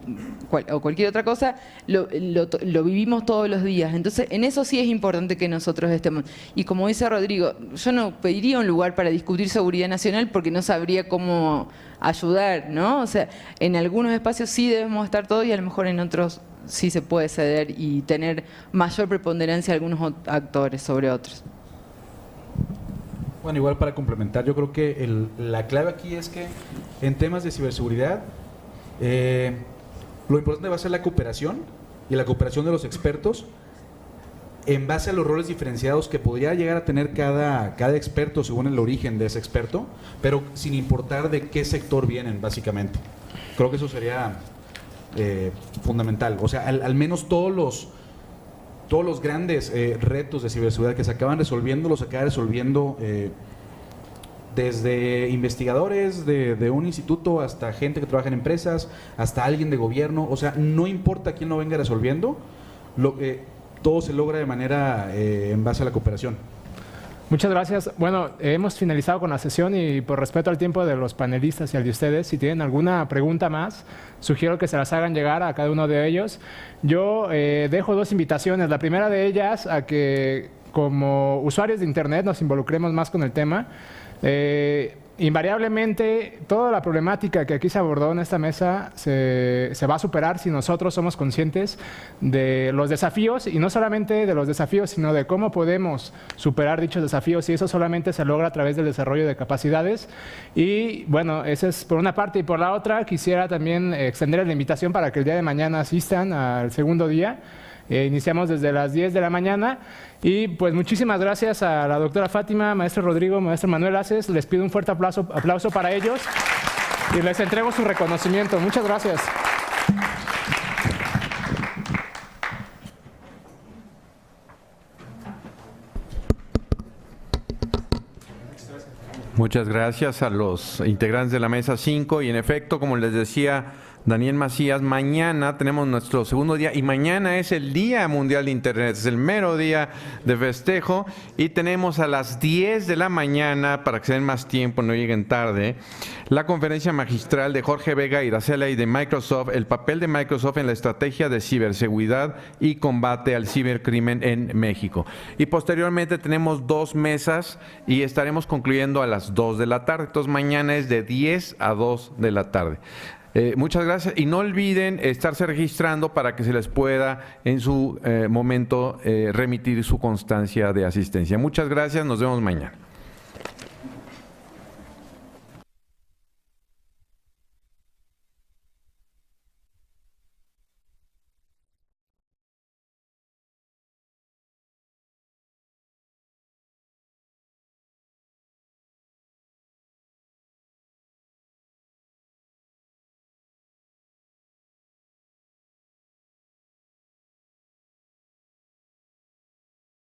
cualquier otra cosa, lo vivimos todos los días. Entonces, en eso sí es importante que nosotros estemos. Y como dice Rodrigo, yo no pediría un lugar para discutir seguridad nacional porque no sabría cómo ayudar, ¿no? O sea, en algunos espacios sí debemos estar todos y a lo mejor en otros sí se puede ceder y tener mayor preponderancia algunos actores sobre otros. Bueno, igual para complementar, yo creo que la clave aquí es que en temas de ciberseguridad lo importante va a ser la cooperación y la cooperación de los expertos en base a los roles diferenciados que podría llegar a tener cada experto según el origen de ese experto, pero sin importar de qué sector vienen, básicamente. Creo que eso sería fundamental. O sea, al menos todos los grandes retos de ciberseguridad que se acaban resolviendo, los acaba resolviendo desde investigadores de un instituto hasta gente que trabaja en empresas, hasta alguien de gobierno. O sea, no importa quién lo venga resolviendo, todo se logra de manera en base a la cooperación. Muchas gracias. Bueno, hemos finalizado con la sesión y por respeto al tiempo de los panelistas y al de ustedes, si tienen alguna pregunta más, sugiero que se las hagan llegar a cada uno de ellos. Yo dejo 2 invitaciones. La primera de ellas a que como usuarios de Internet nos involucremos más con el tema. Invariablemente, toda la problemática que aquí se abordó en esta mesa se va a superar si nosotros somos conscientes de los desafíos, y no solamente de los desafíos, sino de cómo podemos superar dichos desafíos, y eso solamente se logra a través del desarrollo de capacidades. Y bueno, esa es por una parte, y por la otra quisiera también extender la invitación para que el día de mañana asistan al segundo día. Iniciamos desde las 10 de la mañana y pues muchísimas gracias a la doctora Fátima, maestro Rodrigo, maestro Manuel Aces. Les pido un fuerte aplauso para ellos y les entrego su reconocimiento. Muchas gracias. Muchas gracias a los integrantes de la mesa 5 y en efecto, como les decía Daniel Macías, mañana tenemos nuestro segundo día y mañana es el Día Mundial de Internet, es el mero día de festejo y tenemos a las 10 de la mañana, para que se den más tiempo, no lleguen tarde, la conferencia magistral de Jorge Vega Iracela y de Microsoft, el papel de Microsoft en la estrategia de ciberseguridad y combate al cibercrimen en México. Y posteriormente tenemos 2 mesas y estaremos concluyendo a las 2 de la tarde, entonces mañana es de 10 a 2 de la tarde. Muchas gracias y no olviden estarse registrando para que se les pueda en su momento remitir su constancia de asistencia. Muchas gracias, nos vemos mañana.